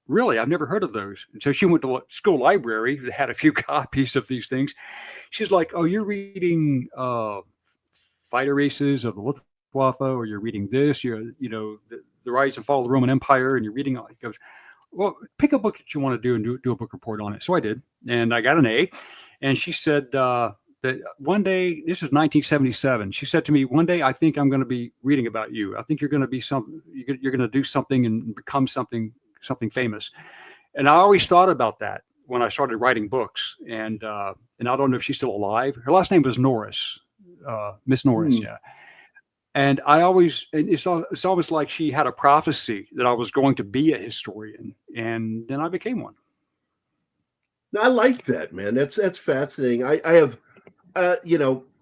really? I've never heard of those. And so she went to school library that had a few copies of these things. She's like, oh, you're reading Fighter Races of the Luftwaffe, or you're reading this, the Rise and Fall of the Roman Empire, and you're reading all. He goes, well, pick a book that you want to do and do a book report on it. So I did, and I got an A. And she said that one day, this is 1977. She said to me, one day, I think I'm going to be reading about you. I think you're going to be you're going to do something and become something famous. And I always thought about that when I started writing books. And I don't know if she's still alive. Her last name was Norris, Miss Norris. Yeah. And it's almost like she had a prophecy that I was going to be a historian, and then I became one. I like that, man. That's fascinating. I have,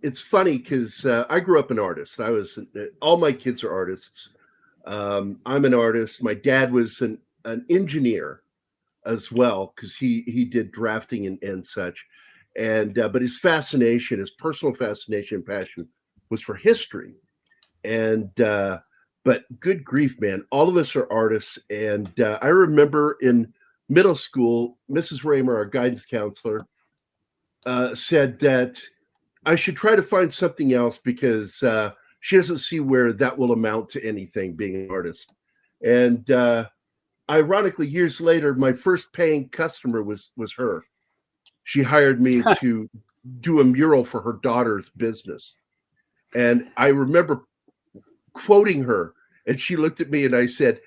it's funny because I grew up an artist. All my kids are artists. I'm an artist. My dad was an engineer as well, because he did drafting and such. And but his personal fascination and passion was for history. And but good grief, man, all of us are artists. And I remember in middle school, Mrs. Raymer, our guidance counselor, said that I should try to find something else because she doesn't see where that will amount to anything, being an artist. And ironically, years later, my first paying customer was her. She hired me to do a mural for her daughter's business. And I remember quoting her, and she looked at me and I said,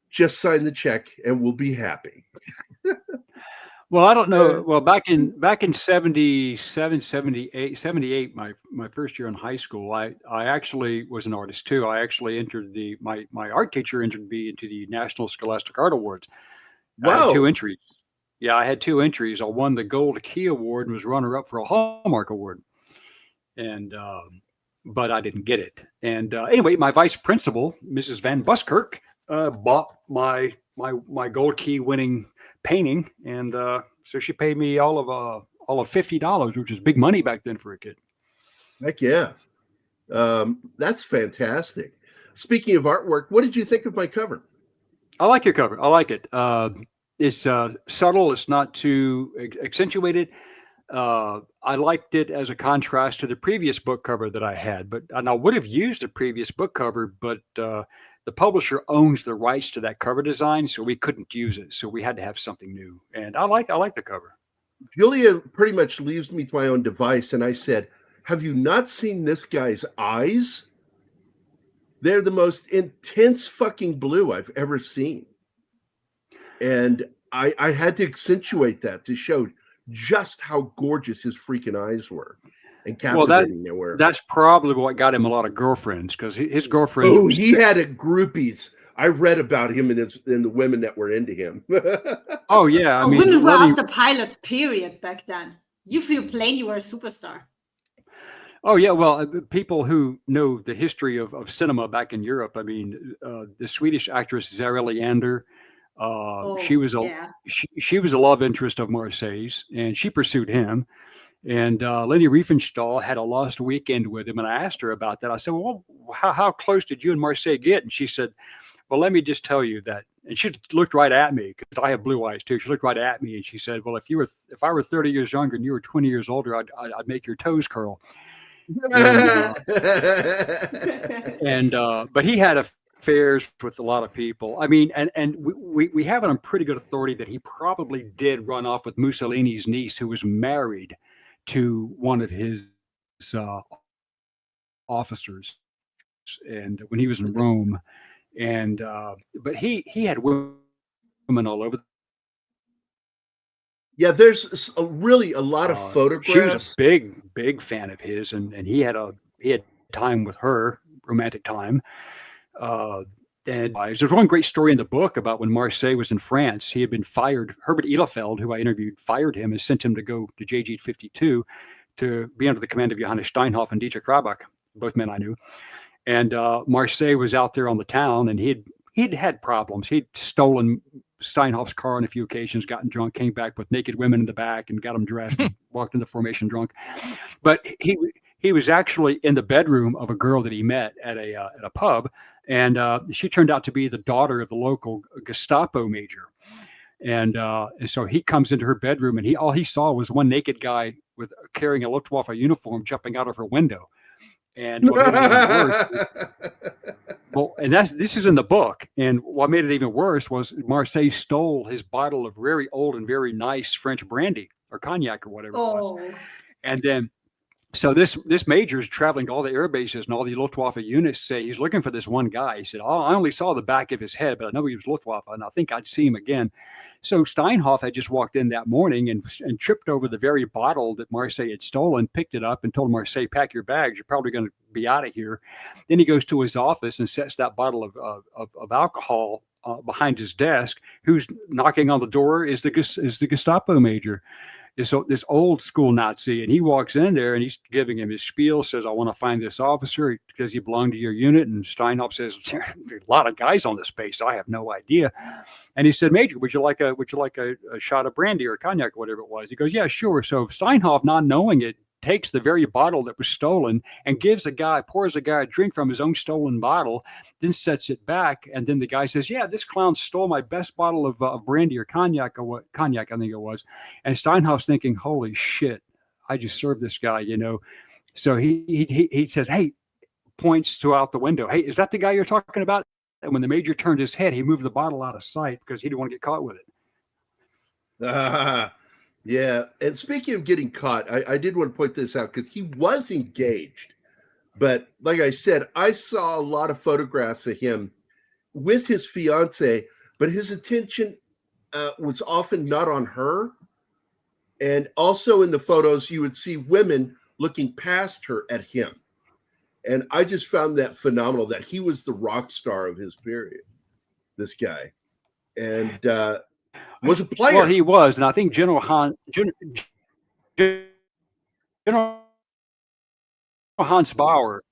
just sign the check and we'll be happy. Well, I don't know. Well, back in 77, 78, my first year in high school, I actually was an artist too. I actually entered my art teacher entered me into the National Scholastic Art Awards. I had 2 Wow. entries. Yeah, I had 2 entries. I won the Gold Key Award and was runner up for a Hallmark Award. And but I didn't get it. And anyway, my vice principal, Mrs. Van Buskirk, bought my Gold Key winning painting, and so she paid me all of $50, which is big money back then for a kid. Heck yeah. That's fantastic. Speaking of artwork, what did you think of my cover? I like your cover. I like it. It's subtle. It's not too accentuated. I liked it as a contrast to the previous book cover that I had, and I would have used the previous book cover, but the publisher owns the rights to that cover design, so we couldn't use it. So we had to have something new. And I like the cover. Julia pretty much leaves me to my own device, and I said, have you not seen this guy's eyes? They're the most intense fucking blue I've ever seen. And I had to accentuate that to show just how gorgeous his freaking eyes were and captivating they were. That's probably what got him a lot of girlfriends, because his girlfriend. Oh, he had groupies. I read about him and the women that were into him. Oh yeah, I mean, women were after pilots. Period. Back then, you flew plane, you were a superstar. Oh yeah, well, people who know the history of cinema back in Europe. I mean, the Swedish actress Zara Leander. She was a love interest of Marseille's, and she pursued him. And Leni Riefenstahl had a lost weekend with him, and I asked her about that. I said, "Well, how close did you and Marseille get?" And she said, "Well, let me just tell you that." And she looked right at me, because I have blue eyes too. She looked right at me and she said, "Well, if I were 30 years younger and you were 20 years older, I'd make your toes curl." And but he had affairs with a lot of people. I mean, and we have it on pretty good authority that he probably did run off with Mussolini's niece, who was married to one of his officers, and when he was in Rome, and but he had women all over. Yeah, there's really a lot of photographs. She was a big fan of his, and he had time with her, romantic time. And there's one great story in the book about when Marseille was in France. He had been fired. Herbert Edelfeld, who I interviewed, fired him and sent him to go to JG 52 to be under the command of Johannes Steinhoff and Dietrich Rabach, both men I knew. And Marseille was out there on the town, and he'd had problems. He'd stolen Steinhoff's car on a few occasions, gotten drunk, came back with naked women in the back and got them dressed, and walked into formation drunk. But he was actually in the bedroom of a girl that he met at a pub, and she turned out to be the daughter of the local Gestapo major. And so he comes into her bedroom, and all he saw was one naked guy carrying a Luftwaffe uniform jumping out of her window. And what made it even worse, this is in the book. And what made it even worse was Marseille stole his bottle of very old and very nice French brandy or cognac or whatever it was. And then, so this major is traveling to all the air bases, and all the Luftwaffe units say he's looking for this one guy. He said, "Oh, I only saw the back of his head, but I know he was Luftwaffe, and I think I'd see him again." So Steinhoff had just walked in that morning and tripped over the very bottle that Marseille had stolen, picked it up, and told Marseille, "Pack your bags. You're probably going to be out of here." Then he goes to his office and sets that bottle of alcohol behind his desk. Who's knocking on the door is the Gestapo major. So this old school Nazi, and he walks in there and he's giving him his spiel, says, "I want to find this officer because he belonged to your unit." And Steinhoff says, "There are a lot of guys on this base. I have no idea." And he said, "Major, would you like a shot of brandy or cognac or whatever it was?" He goes, "Yeah, sure." So Steinhoff, not knowing it, takes the very bottle that was stolen and pours a guy a drink from his own stolen bottle, then sets it back. And then the guy says, "Yeah, this clown stole my best bottle of brandy or cognac, I think it was." And Steinhoff's thinking, "Holy shit, I just served this guy, you know." So he says, "Hey," points to out the window, "Hey, is that the guy you're talking about?" And when the major turned his head, he moved the bottle out of sight because he didn't want to get caught with it. Yeah. And speaking of getting caught, I did want to point this out because he was engaged. But like I said, I saw a lot of photographs of him with his fiance, but his attention was often not on her. And also in the photos, you would see women looking past her at him. And I just found that phenomenal that he was the rock star of his period, this guy. And was a player. Well, he was. And I think General Hans Bauer,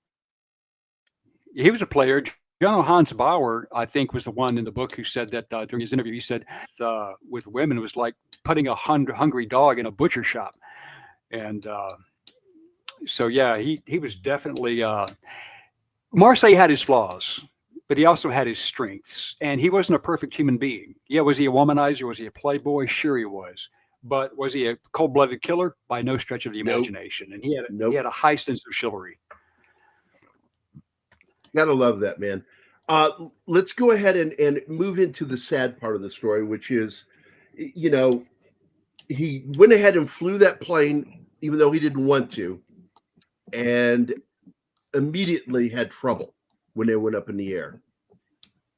he was a player. General Hans Bauer, I think, was the one in the book who said that during his interview, he said with women, it was like putting a hungry dog in a butcher shop. And so, yeah, he was definitely, Marseille had his flaws, but he also had his strengths. And he wasn't a perfect human being. Yeah, was he a womanizer? Was he a playboy? Sure he was. But was he a cold-blooded killer? By no stretch of the imagination. And he had a high sense of chivalry. Gotta love that, man. Let's go ahead and move into the sad part of the story, which is, you know, he went ahead and flew that plane, even though he didn't want to, and immediately had trouble when they went up in the air.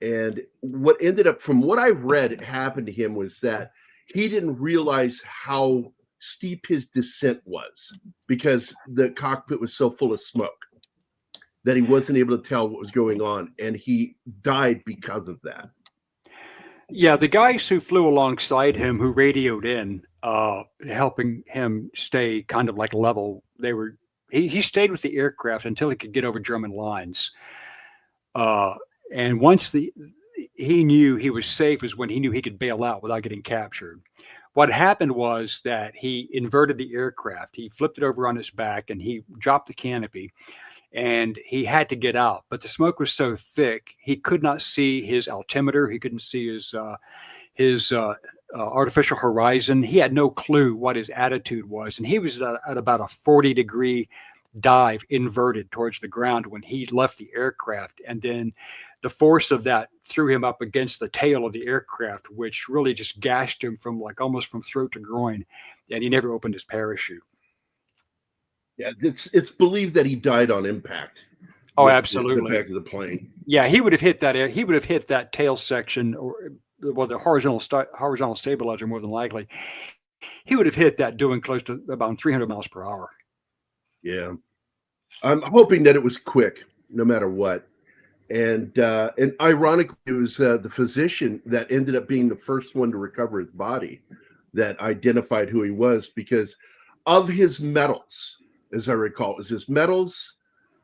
And what ended up, from what I read, happened to him was that he didn't realize how steep his descent was because the cockpit was so full of smoke that he wasn't able to tell what was going on, and he died because of that. Yeah, the guys who flew alongside him, who radioed in, helping him stay kind of like level, he stayed with the aircraft until he could get over German lines. And once he knew he was safe is when he knew he could bail out without getting captured. What happened was that he inverted the aircraft. He flipped it over on its back and he dropped the canopy. And he had to get out, but the smoke was so thick he could not see his altimeter. He couldn't see his artificial horizon. He had no clue what his attitude was, and he was at about a 40-degree dive, inverted towards the ground when he left the aircraft. And then the force of that threw him up against the tail of the aircraft, which really just gashed him from almost from throat to groin, and he never opened his parachute. Yeah, it's believed that he died on impact. Oh, absolutely. The back of the plane. Yeah, he would have hit that. He would have hit that tail section, or the horizontal stabilizer, more than likely. He would have hit that doing close to about 300 miles per hour. Yeah, I'm hoping that it was quick, no matter what. And ironically, it was the physician that ended up being the first one to recover his body that identified who he was because of his medals. As I recall, it was his medals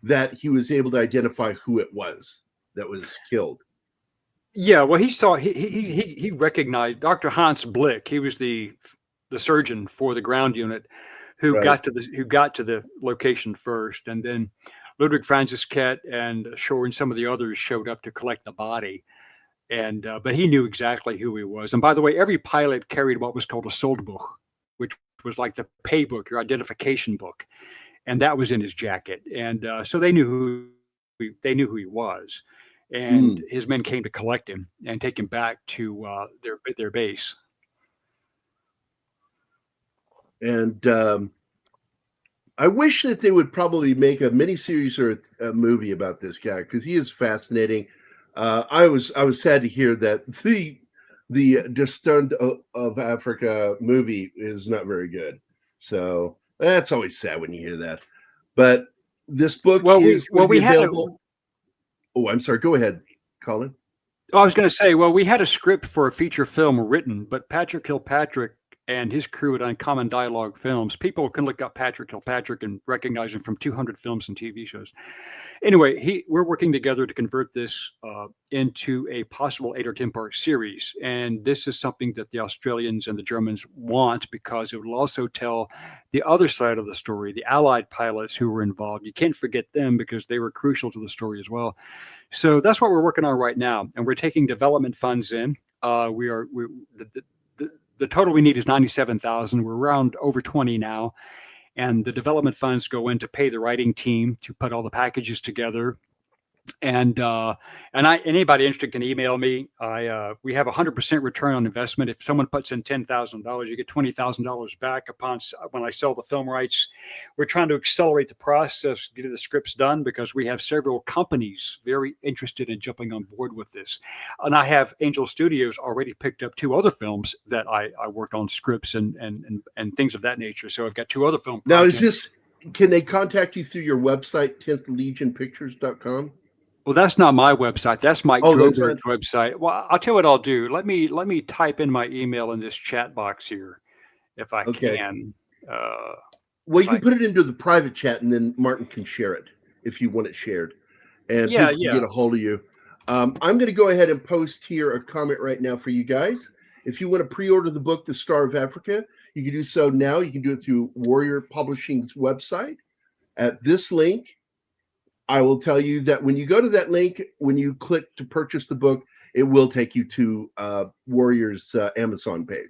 that he was able to identify who it was that was killed. Yeah, well, he recognized Dr. Hans Blick. He was the surgeon for the ground unit who got to the location first, and then Ludwig Francis Kett and Shore and some of the others showed up to collect the body. And but he knew exactly who he was. And by the way, every pilot carried what was called a Soldbuch, which was like the pay book, your identification book, and that was in his jacket. And so they knew who he was, and his men came to collect him and take him back to their base. And I wish that they would probably make a miniseries or a movie about this guy because he is fascinating. I was sad to hear that the Destined of Africa movie is not very good. So that's always sad when you hear that. But this book is available. I'm sorry. Go ahead, Colin. I was going to say, we had a script for a feature film written, but Patrick Kilpatrick and his crew at Uncommon Dialogue Films. People can look up Patrick Kilpatrick and recognize him from 200 films and TV shows. Anyway, we're working together to convert this into a possible 8 or 10 part series. And this is something that the Australians and the Germans want because it will also tell the other side of the story, the Allied pilots who were involved. You can't forget them because they were crucial to the story as well. So that's what we're working on right now. And we're taking development funds in. The total we need is $97,000. We're around over 20 now. And the development funds go in to pay the writing team to put all the packages together. And anybody interested can email me. We have 100% return on investment. If someone puts in $10,000, you get $20,000 back when I sell the film rights. We're trying to accelerate the process, get the scripts done, because we have several companies very interested in jumping on board with this. And I have Angel Studios already picked up 2 other films that I worked on scripts and things of that nature. So I've got 2 other film projects. Can they contact you through your website, 10thlegionpictures.com? Well, that's not my website. That's Mike That's Groberg's website. Well, I'll tell you what I'll do. Let me type in my email in this chat box here, if I can. Well, you can put it into the private chat, and then Martin can share it if you want it shared, and people can get a hold of you. I'm going to go ahead and post here a comment right now for you guys. If you want to pre-order the book, The Star of Africa, you can do so now. You can do it through Warrior Publishing's website at this link. I will tell you that when you go to that link, when you click to purchase the book, it will take you to Warrior's Amazon page.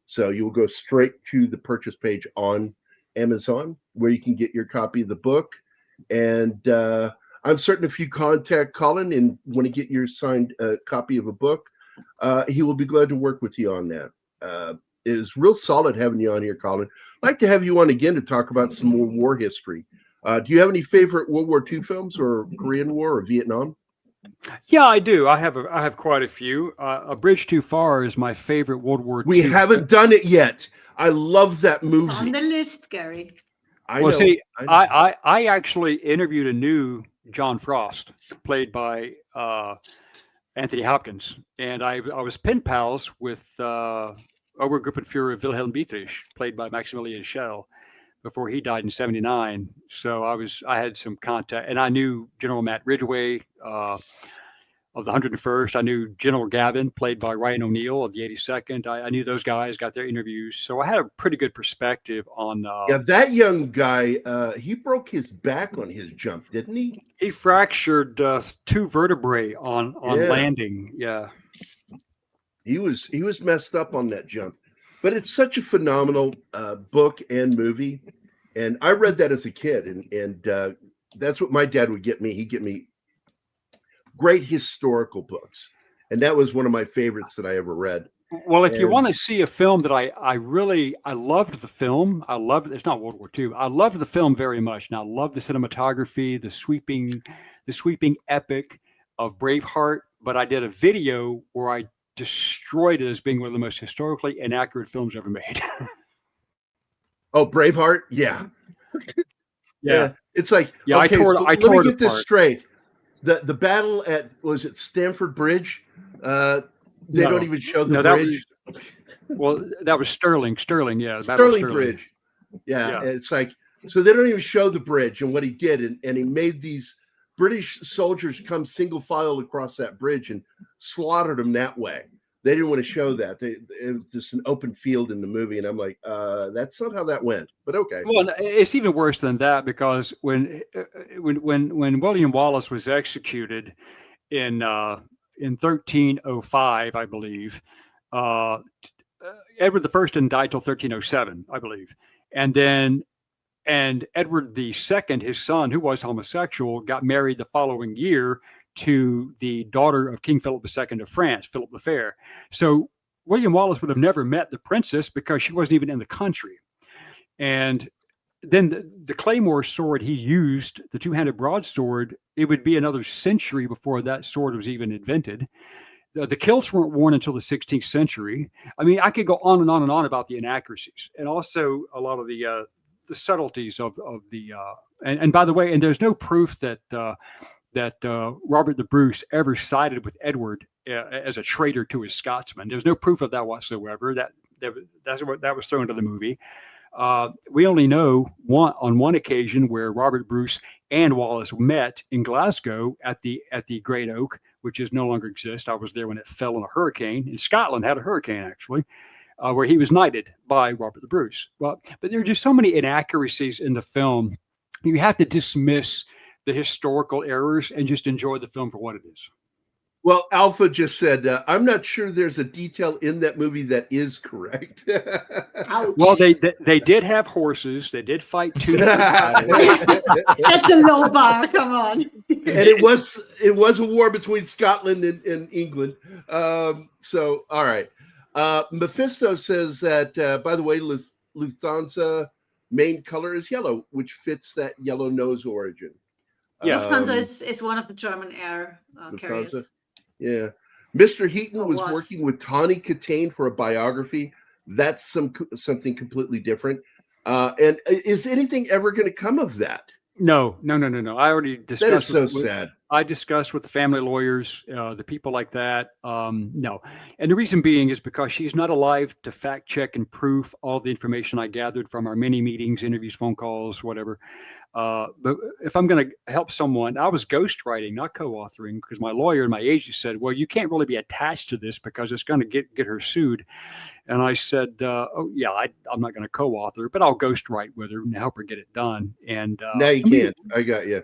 So you will go straight to the purchase page on Amazon, where you can get your copy of the book. And I'm certain if you contact Colin and want to get your signed copy of a book, he will be glad to work with you on that. It is real solid having you on here, Colin. I'd like to have you on again to talk about some more war history. Do you have any favorite World War II films, or Korean War, or Vietnam? Yeah, I do. I have quite a few. A Bridge Too Far is my favorite World War II. We haven't done it yet. I love that movie. It's on the list, Gary. I actually interviewed a new John Frost, played by Anthony Hopkins, and I was pen pals with Obergruppenführer Wilhelm Dietrich, played by Maximilian Schell, before he died in '79. So I had some contact, and I knew General Matt Ridgway of the 101st. I knew General Gavin, played by Ryan O'Neal of the 82nd. I knew those guys, got their interviews, so I had a pretty good perspective on. That young guy, he broke his back on his jump, didn't he? He fractured 2 vertebrae on landing. Yeah, he was messed up on that jump. But it's such a phenomenal book and movie. And I read that as a kid. And that's what my dad would get me. He'd get me great historical books. And that was one of my favorites that I ever read. Well, if you want to see a film that I loved the film. It's not World War II. I loved the film very much. And I love the cinematography, the sweeping epic of Braveheart. But I did a video where I destroyed it as being one of the most historically inaccurate films ever made. Oh, Braveheart? Yeah. Yeah. It's like, yeah, okay, let me get this apart. straight. The battle at, was it Stamford Bridge? They don't even show the bridge. That was Sterling, yeah. Sterling Bridge. Yeah. And it's like, so they don't even show the bridge and what he did. And he made these British soldiers come single file across that bridge and slaughtered them that way. They didn't want to show that. It was just an open field in the movie. And I'm like, that's not how that went, but okay. Well, it's even worse than that, because when William Wallace was executed in 1305, I believe, Edward I didn't die till 1307, I believe. And Edward II, his son, who was homosexual, got married the following year to the daughter of King Philip II of France, Philip the Fair. So William Wallace would have never met the princess because she wasn't even in the country. And then the claymore sword he used, the two-handed broadsword, it would be another century before that sword was even invented. The kilts weren't worn until the 16th century. I mean, I could go on and on and on about the inaccuracies, and also a lot of the subtleties of the and by the way, and there's no proof that Robert the Bruce ever sided with Edward as a traitor to his Scotsman. There's no proof of that whatsoever. That was thrown into the movie. We only know on one occasion where Robert Bruce and Wallace met in Glasgow at the Great Oak, which no longer exists. I was there when it fell in a hurricane. In Scotland, had a hurricane actually. Where he was knighted by Robert the Bruce. But there are just so many inaccuracies in the film. You have to dismiss the historical errors and just enjoy the film for what it is. Well, Alpha just said, I'm not sure there's a detail in that movie that is correct. Well, they did have horses. They did fight tooth and nail. That's a low bar. Come on. it was a war between Scotland and England. So all right. Mephisto says that by the way, Lufthansa main color is yellow, which fits that yellow nose origin. Yeah. Lufthansa is one of the German air carriers. Lufthansa. Yeah. Mr. Heaton Or was was. working with Tawny Katane for a biography. That's something completely different. And is anything ever going to come of that? No. I already discussed. That is so sad. I discussed with the family lawyers, the people like that. No. And the reason being is because she's not alive to fact check and proof all the information I gathered from our many meetings, interviews, phone calls, whatever. But if I'm going to help someone, I was ghostwriting, not co-authoring, because my lawyer and my agent said, well, you can't really be attached to this because it's going to get her sued. And I said, oh, yeah, I'm not going to co-author, but I'll ghostwrite with her and help her get it done. And now you can't. I got you.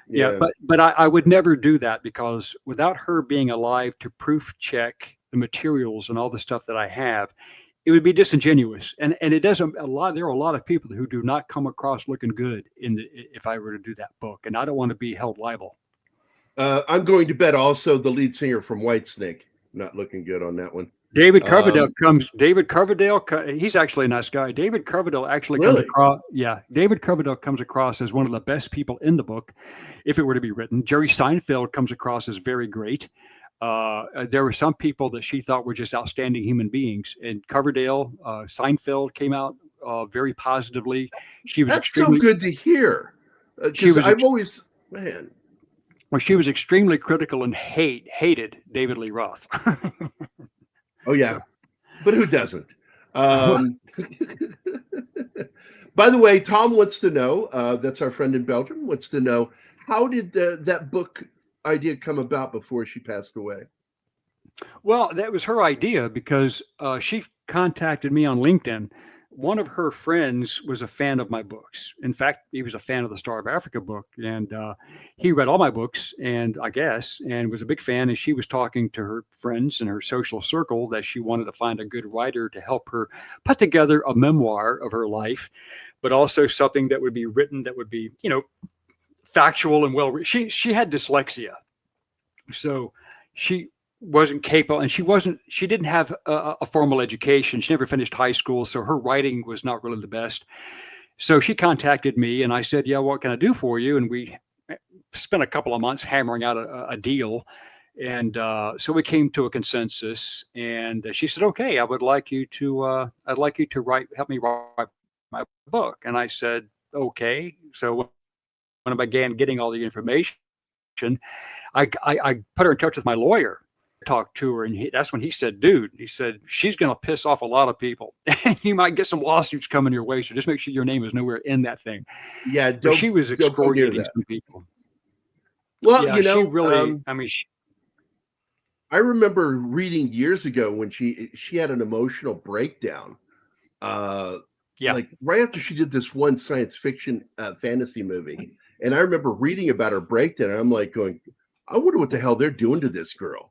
Yeah, but I would never do that because without her being alive to proof check the materials and all the stuff that I have, it would be disingenuous. And it doesn't there are a lot of people who do not come across looking good if I were to do that book, and I don't want to be held liable. I'm going to bet also the lead singer from Whitesnake not looking good on that one. David Coverdale he's actually a nice guy. David Coverdale actually comes across. Yeah, David Coverdale comes across as one of the best people in the book, if it were to be written. Jerry Seinfeld comes across as very great. There were some people that she thought were just outstanding human beings, and Coverdale, Seinfeld came out very positively. She was so good to hear. She was extremely critical and hated David Lee Roth. Oh yeah, but who doesn't? By the way, Tom wants to know. That's our friend in Belgium. Wants to know, how did that book idea come about before she passed away? Well, that was her idea because she contacted me on LinkedIn. One of her friends was a fan of my books. In fact, he was a fan of the Star of Africa book, and he read all my books, and was a big fan. And she was talking to her friends in her social circle that she wanted to find a good writer to help her put together a memoir of her life, but also something that would be written that would be, factual and well. She had dyslexia, so she wasn't capable, and she didn't have a formal education. She never finished high school, so her writing was not really the best. So she contacted me, and I said, yeah, what can I do for you? And we spent a couple of months hammering out a deal. And so we came to a consensus, and she said, okay, I'd like you to help me write my book. And I said, okay. So when I began getting all the information, I put her in touch with my lawyer, talked to her, and that's when he said, dude, he said, she's going to piss off a lot of people. You might get some lawsuits coming your way, so just make sure your name is nowhere in that thing. Yeah, she was excoriating some people. Well, yeah, she really, I remember reading years ago when she had an emotional breakdown. Like right after she did this one science fiction fantasy movie. And I remember reading about her breakdown, and I'm like going, I wonder what the hell they're doing to this girl.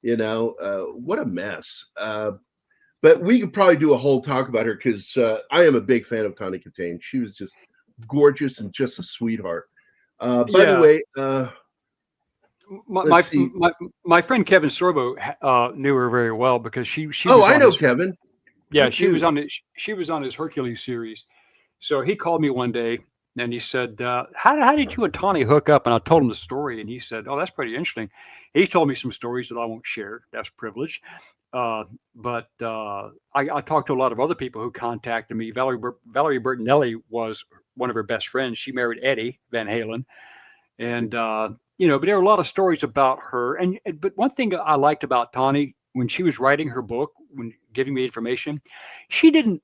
What a mess. But we could probably do a whole talk about her because I am a big fan of Tawny Katane. She was just gorgeous and just a sweetheart. By the way, my friend Kevin Sorbo knew her very well because she I know Kevin. Yeah, she was on his Hercules series. So he called me one day and he said, how did you and Tawny hook up? And I told him the story, and he said, oh, that's pretty interesting. He told me some stories that I won't share. That's privilege. But I talked to a lot of other people who contacted me. Valerie Bertinelli was one of her best friends. She married Eddie Van Halen. And, but there are a lot of stories about her. But one thing I liked about Tawny, when she was writing her book, when giving me information, she didn't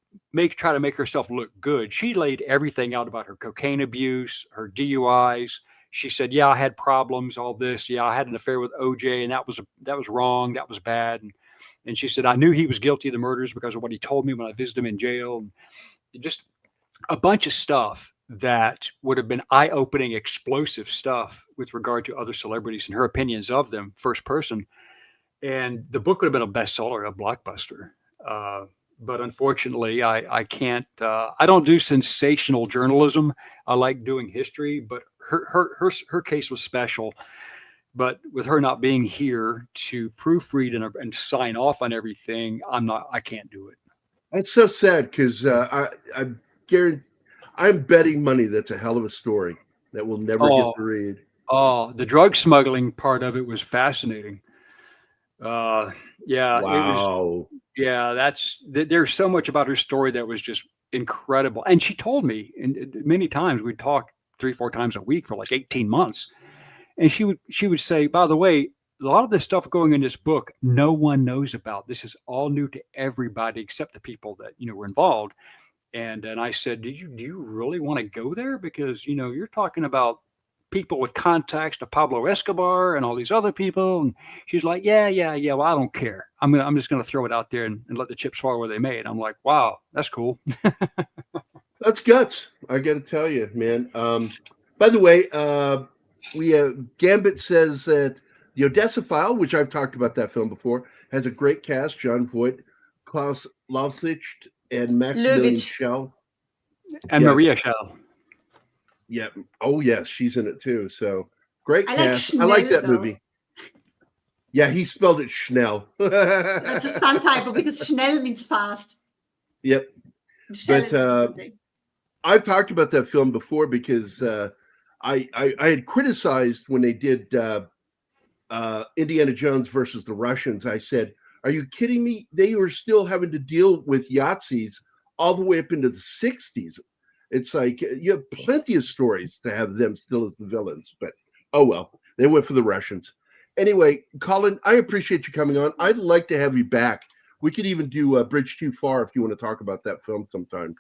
try to make herself look good. She laid everything out about her cocaine abuse, her DUIs. She said, yeah, I had problems, all this. Yeah, I had an affair with OJ, and that was wrong. That was bad. And she said, I knew he was guilty of the murders because of what he told me when I visited him in jail. And just a bunch of stuff that would have been eye-opening, explosive stuff with regard to other celebrities and her opinions of them, first person. And the book would have been a bestseller, a blockbuster. but unfortunately, I can't. I don't do sensational journalism. I like doing history, but her case was special. But with her not being here to proofread and sign off on everything, I can't do it. That's so sad because I guarantee I'm betting money that's a hell of a story that we'll never get to read. Oh, the drug smuggling part of it was fascinating. Yeah, it was. Wow. Yeah, there's so much about her story that was just incredible. And she told me, and many times we'd talk 3-4 times a week for like 18 months. And she would say, by the way, a lot of this stuff going in this book, no one knows about. This is all new to everybody except the people that, were involved. And I said, do you really want to go there? Because, you're talking about people with contacts to Pablo Escobar and all these other people. And she's like, yeah. Well, I don't care. I'm just going to throw it out there and let the chips fall where they may. And I'm like, wow, that's cool. That's guts. I got to tell you, man. By the way, we Gambit says that the Odessa File, which I've talked about that film before, has a great cast: John Voight, Klaus Lausich, and Maximilian Schell, and Maria Schell. Yeah. Oh, yes, she's in it too. So great cast. Schnell, I like that though. movie. Yeah, he spelled it Schnell. That's a fun typo because Schnell means fast. Yep. But I've talked about that film before because I had criticized when they did Indiana Jones versus the Russians. I said, are you kidding me? They were still having to deal with Yazis all the way up into the 60s. It's like you have plenty of stories to have them still as the villains, but oh well, they went for the Russians. Anyway, Colin, I appreciate you coming on. I'd like to have you back. We could even do Bridge Too Far if you want to talk about that film sometime.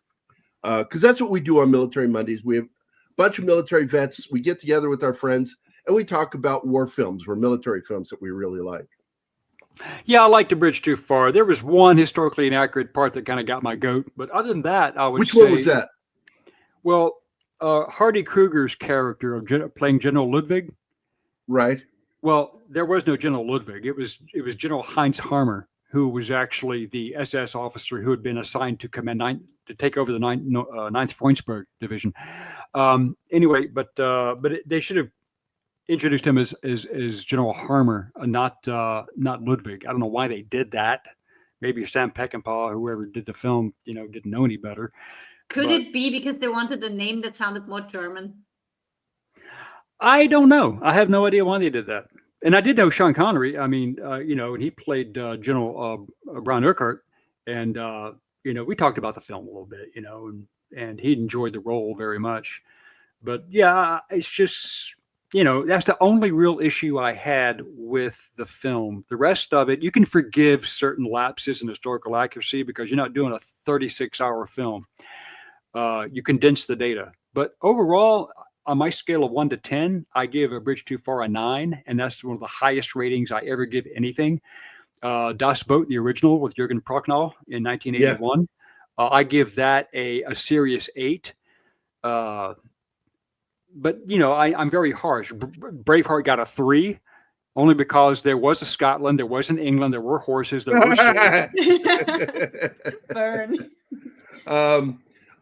Because that's what we do on Military Mondays. We have a bunch of military vets. We get together with our friends and we talk about war films or military films that we really like. Yeah, I like The Bridge Too Far. There was one historically inaccurate part that kind of got my goat, but other than that, I would Which say. Which one was that? Well, Hardy Kruger's character of playing General Ludwig. Right. Well, there was no General Ludwig. It was General Heinz Harmer, who was actually the SS officer who had been assigned to command to take over the 9th Freundsberg Division. Anyway, but they should have introduced him as General Harmer, not Ludwig. I don't know why they did that. Maybe Sam Peckinpah, whoever did the film, didn't know any better. Could it be because they wanted a name that sounded more German? I don't know. I have no idea why they did that. And I did know Sean Connery. I mean, and he played General Brown Urquhart. And, we talked about the film a little bit, and he enjoyed the role very much. But yeah, it's just, that's the only real issue I had with the film. The rest of it, you can forgive certain lapses in historical accuracy because you're not doing a 36-hour film. You condense the data. But overall, on my scale of 1 to 10, I give A Bridge Too Far a 9, and that's one of the highest ratings I ever give anything. Das Boot, the original with Jürgen Prochnow in 1981, I give that a serious 8. But I'm very harsh. Braveheart got a 3, only because there was a Scotland, there was an England, there were horses, there were Burn.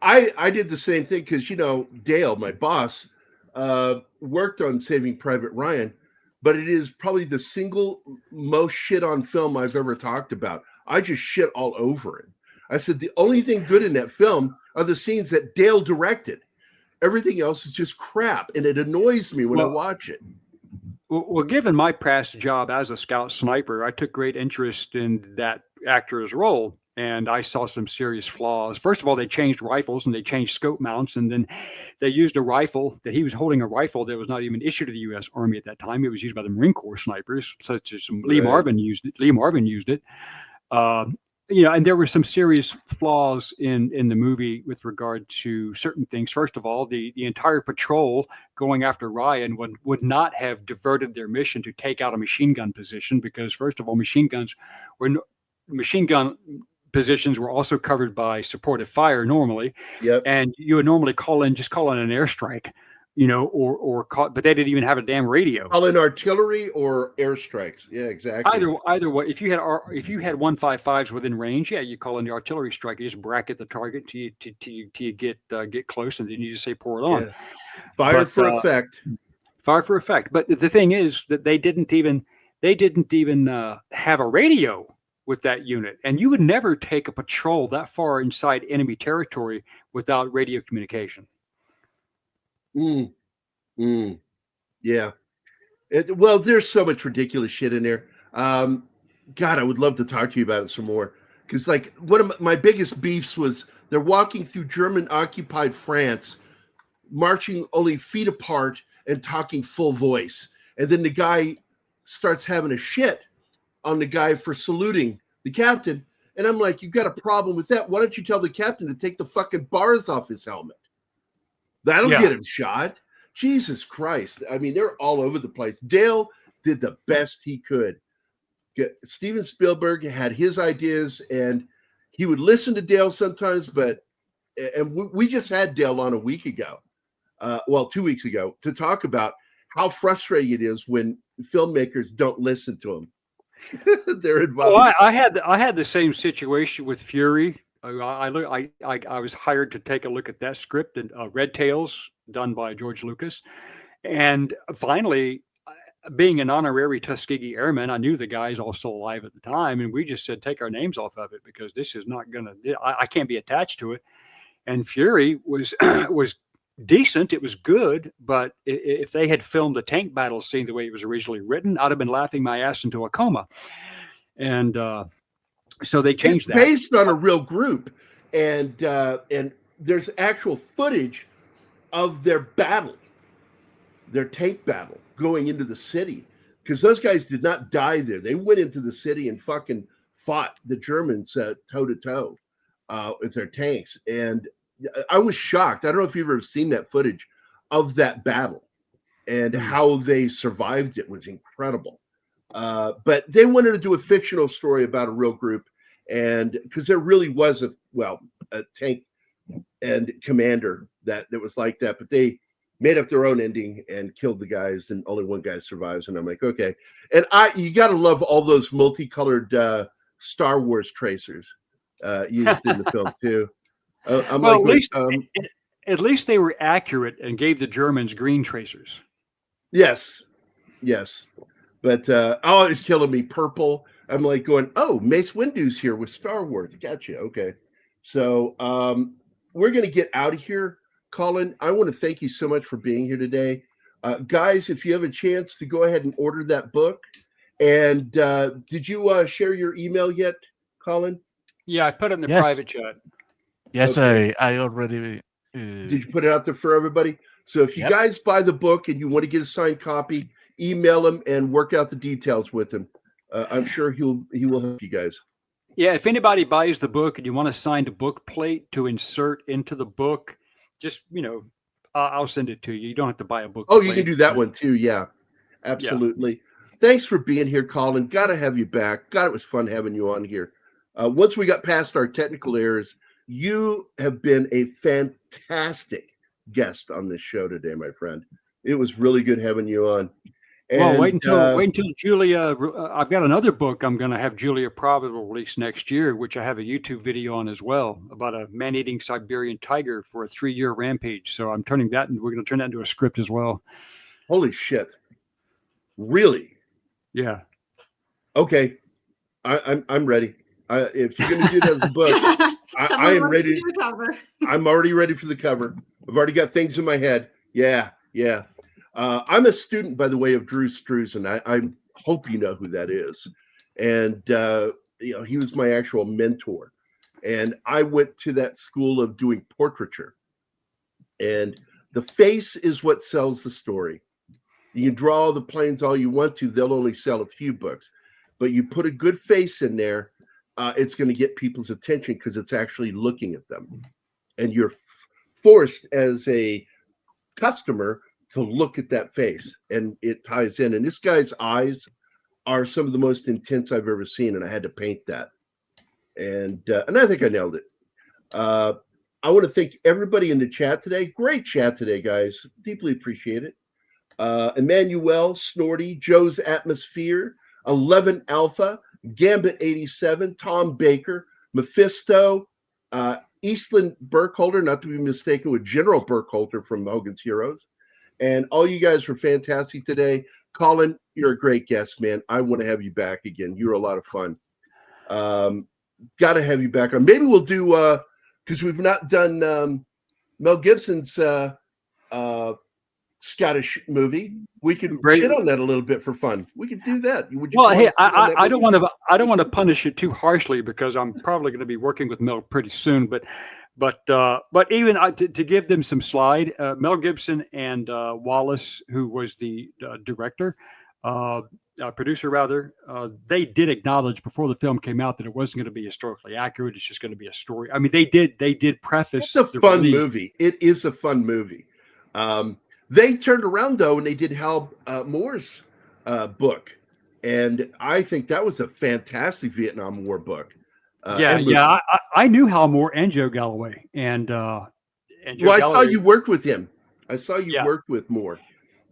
I did the same thing because Dale, my boss, worked on Saving Private Ryan, but it is probably the single most shit on film I've ever talked about. I just shit all over it. I said the only thing good in that film are the scenes that Dale directed. Everything else is just crap, and it annoys me when I watch it. Well, given my past job as a scout sniper, I took great interest in that actor's role. And I saw some serious flaws. First of all, they changed rifles and they changed scope mounts. And then they used a rifle that he was holding a rifle that was not even issued to the U.S. Army at that time. It was used by the Marine Corps snipers, such as Lee Marvin used it. And there were some serious flaws in the movie with regard to certain things. First of all, the entire patrol going after Ryan would not have diverted their mission to take out a machine gun position because, first of all, machine gun positions were also covered by supportive fire normally. Yep. And you would normally call in an airstrike. but they didn't even have a damn radio. Call in artillery or airstrikes. Yeah, exactly. Either way, if you had 155s within range, yeah, you call in the artillery strike. You just bracket the target till you get close, and then you just say pour it on. Yeah. Fire for effect. Fire for effect. But the thing is that they didn't even have a radio with that unit, and you would never take a patrol that far inside enemy territory without radio communication. Yeah. Well, there's so much ridiculous shit in there. God, I would love to talk to you about it some more. Because, like, one of my biggest beefs was they're walking through German-occupied France, marching only feet apart and talking full voice. And then the guy starts having a shit on the guy for saluting the captain. And I'm like, you've got a problem with that. Why don't you tell the captain to take the fucking bars off his helmet? That'll get him shot. Jesus Christ. I mean, they're all over the place. Dale did the best he could. Steven Spielberg had his ideas, and he would listen to Dale sometimes, and we just had Dale on a week ago, 2 weeks ago, to talk about how frustrating it is when filmmakers don't listen to him. Their advice. Oh, I had the same situation with Fury. I was hired to take a look at that script and Red Tails, done by George Lucas, and finally, being an honorary Tuskegee Airman, I knew the guys all still alive at the time, and we just said take our names off of it because this is not gonna. I can't be attached to it. And Fury was decent. It was good, but if they had filmed the tank battle scene the way it was originally written, I'd have been laughing my ass into a coma. And so they changed that. It's based on a real group, and there's actual footage of their battle, their tank battle going into the city, because those guys did not die there. They went into the city and fucking fought the Germans toe to toe with their tanks. And I was shocked. I don't know if you've ever seen that footage of that battle and how they survived. It was incredible. But they wanted to do a fictional story about a real group, and because there really was a tank and commander that was like that, but they made up their own ending and killed the guys, and only one guy survives. And I'm like, okay. And you got to love all those multicolored Star Wars tracers used in the film too. At least they were accurate and gave the Germans green tracers. Yes. But it's killing me. Purple. I'm like going, oh, Mace Windu's here with Star Wars. Gotcha. Okay. So we're going to get out of here. Colin, I want to thank you so much for being here today. Guys, if you have a chance to go ahead and order that book. And did you share your email yet, Colin? Yeah, I put it in the private chat. Yes, okay. I already... Did you put it out there for everybody? So if you guys buy the book and you want to get a signed copy, email him and work out the details with him. I'm sure he will help you guys. Yeah, if anybody buys the book and you want a signed book plate to insert into the book, just, I'll send it to you. You don't have to buy a book. Oh, you can do that one too. Yeah, absolutely. Yeah. Thanks for being here, Colin. Got to have you back. God, it was fun having you on here. Once we got past our technical errors, you have been a fantastic guest on this show today, my friend. It was really good having you on. And, well, wait until Julia. I've got another book I'm going to have Julia Probable release next year, which I have a YouTube video on as well, about a man-eating Siberian tiger for a 3-year rampage. So I'm turning that, and we're going to turn that into a script as well. Holy shit! Really? Yeah. Okay, I'm ready. If you're going to do that as a book, I am ready. I'm already ready for the cover. I've already got things in my head. Yeah. I'm a student, by the way, of Drew Struzan. I hope you know who that is. And, he was my actual mentor. And I went to that school of doing portraiture. And the face is what sells the story. You can draw the planes all you want to. They'll only sell a few books. But you put a good face in there, it's going to get people's attention because it's actually looking at them. And you're forced as a customer to look at that face, and it ties in. And this guy's eyes are some of the most intense I've ever seen, and I had to paint that. And I think I nailed it. I want to thank everybody in the chat today. Great chat today, guys. Deeply appreciate it. Emmanuel, Snorty, Joe's Atmosphere, 11 Alpha, Gambit 87, Tom Baker, Mephisto, Eastland Burkholder, not to be mistaken with General Burkholder from Hogan's Heroes. And all you guys were fantastic today. Colin, you're a great guest, man. I want to have you back again. You're a lot of fun. Got to have you back on. Maybe we'll do, because we've not done Mel Gibson's Scottish movie. We could shit on that a little bit for fun. We could do that. Well, hey, I don't want to punish it too harshly because I'm probably going to be working with Mel pretty soon. But even to give them some slide, Mel Gibson and Wallace, who was the director, producer rather, they did acknowledge before the film came out that it wasn't going to be historically accurate. It's just going to be a story. I mean, they did preface. It's a fun movie. It is a fun movie. They turned around though, and they did Hal Moore's book, and I think that was a fantastic Vietnam War book. I knew Hal Moore and Joe Galloway, and Joe I saw you worked with him. I saw you worked with Moore.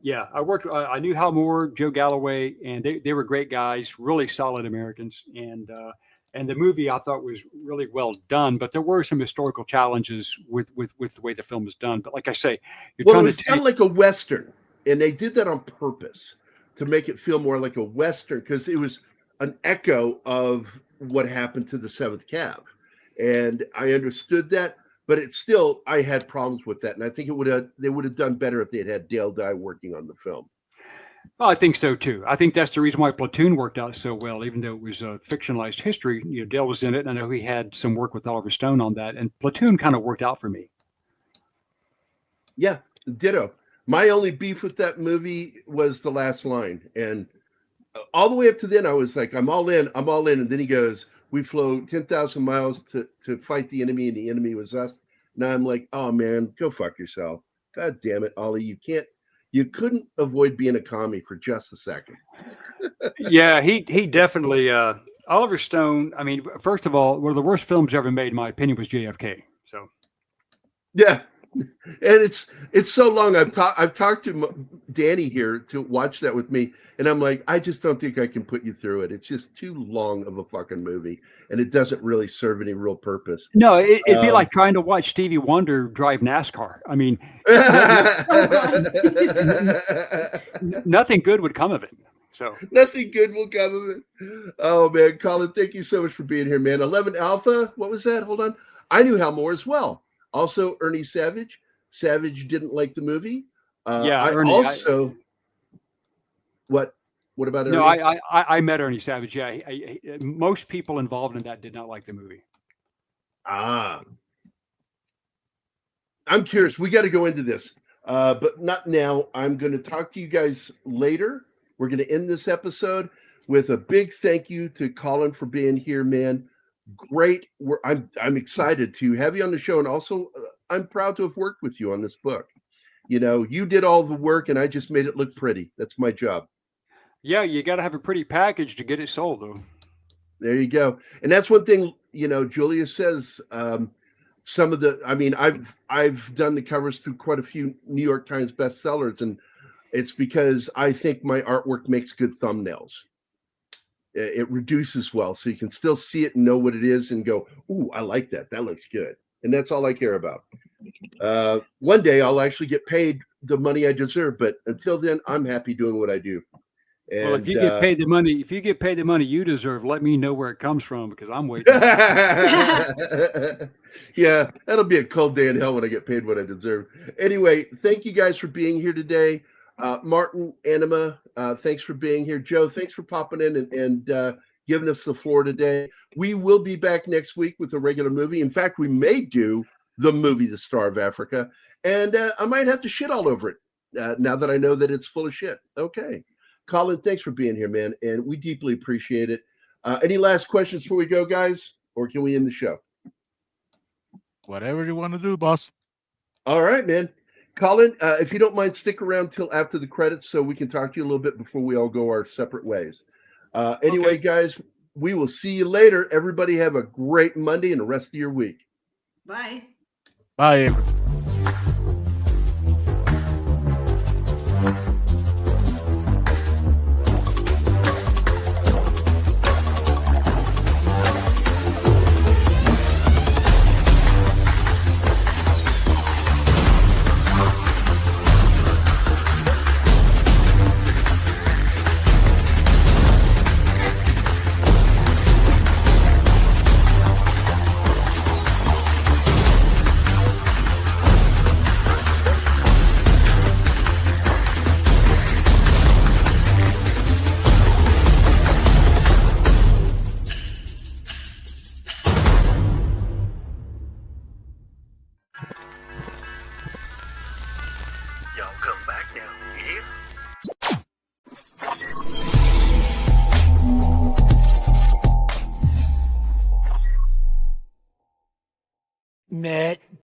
Yeah, I knew Hal Moore, Joe Galloway, and they were great guys, really solid Americans, and the movie I thought was really well done, but there were some historical challenges with the way the film was done. But like I say, it was kind of like a Western, and they did that on purpose to make it feel more like a Western because it was an echo of what happened to the 7th Cav. And I understood that, but it's still, I had problems with that. And I think they would have done better if they had had Dale Dye working on the film. Well, I think so too. I think that's the reason why Platoon worked out so well, even though it was a fictionalized history. Dale was in it, and I know he had some work with Oliver Stone on that, and Platoon kind of worked out for me. Yeah, ditto. My only beef with that movie was the last line, and all the way up to then, I was like, I'm all in, and then he goes, we flew 10,000 miles to fight the enemy, and the enemy was us. Now I'm like, oh man, go fuck yourself. God damn it, Ollie, you couldn't avoid being a commie for just a second. Yeah, he definitely, Oliver Stone, I mean, first of all, one of the worst films ever made, in my opinion, was JFK. So, yeah. And it's so long. I've talked to Danny here to watch that with me, and I'm like, I just don't think I can put you through it. It's just too long of a fucking movie, and it doesn't really serve any real purpose. No, it'd be like trying to watch Stevie Wonder drive NASCAR. I mean, nothing good would come of it. So nothing good will come of it. Oh man, Colin, thank you so much for being here, man. 11 Alpha, what was that? Hold on. I knew Hal Moore as well. Also, Ernie Savage. Savage didn't like the movie. Ernie, what about Ernie? No, I met Ernie Savage. Yeah, most people involved in that did not like the movie. I'm curious. We got to go into this, but not now. I'm going to talk to you guys later. We're going to end this episode with a big thank you to Colin for being here, man. Great. I'm excited to have you on the show, and also I'm proud to have worked with you on this book. You did all the work, and I just made it look pretty. That's my job. Yeah, you got to have a pretty package to get it sold, though. There you go. And that's one thing. Julia says some of the. I mean, I've done the covers to quite a few New York Times bestsellers, and it's because I think my artwork makes good thumbnails. It reduces well, so you can still see it and know what it is and go, ooh, I like that. That looks good. And that's all I care about. One day I'll actually get paid the money I deserve, but until then, I'm happy doing what I do. And, well, if you get paid the money you deserve, let me know where it comes from because I'm waiting. Yeah, that'll be a cold day in hell when I get paid what I deserve. Anyway, thank you guys for being here today. Martin, Anima, thanks for being here. Joe, thanks for popping in and giving us the floor today. We will be back next week with a regular movie. In fact, we may do the movie The Star of Africa, and I might have to shit all over it now that I know that it's full of shit. Okay. Colin, thanks for being here, man, and we deeply appreciate it. Any last questions before we go, guys, or can we end the show? Whatever you want to do, boss. All right, man. Colin, if you don't mind, stick around till after the credits so we can talk to you a little bit before we all go our separate ways. Anyway, guys, we will see you later. Everybody have a great Monday and the rest of your week. Bye. Bye, everybody. Y'all come back now.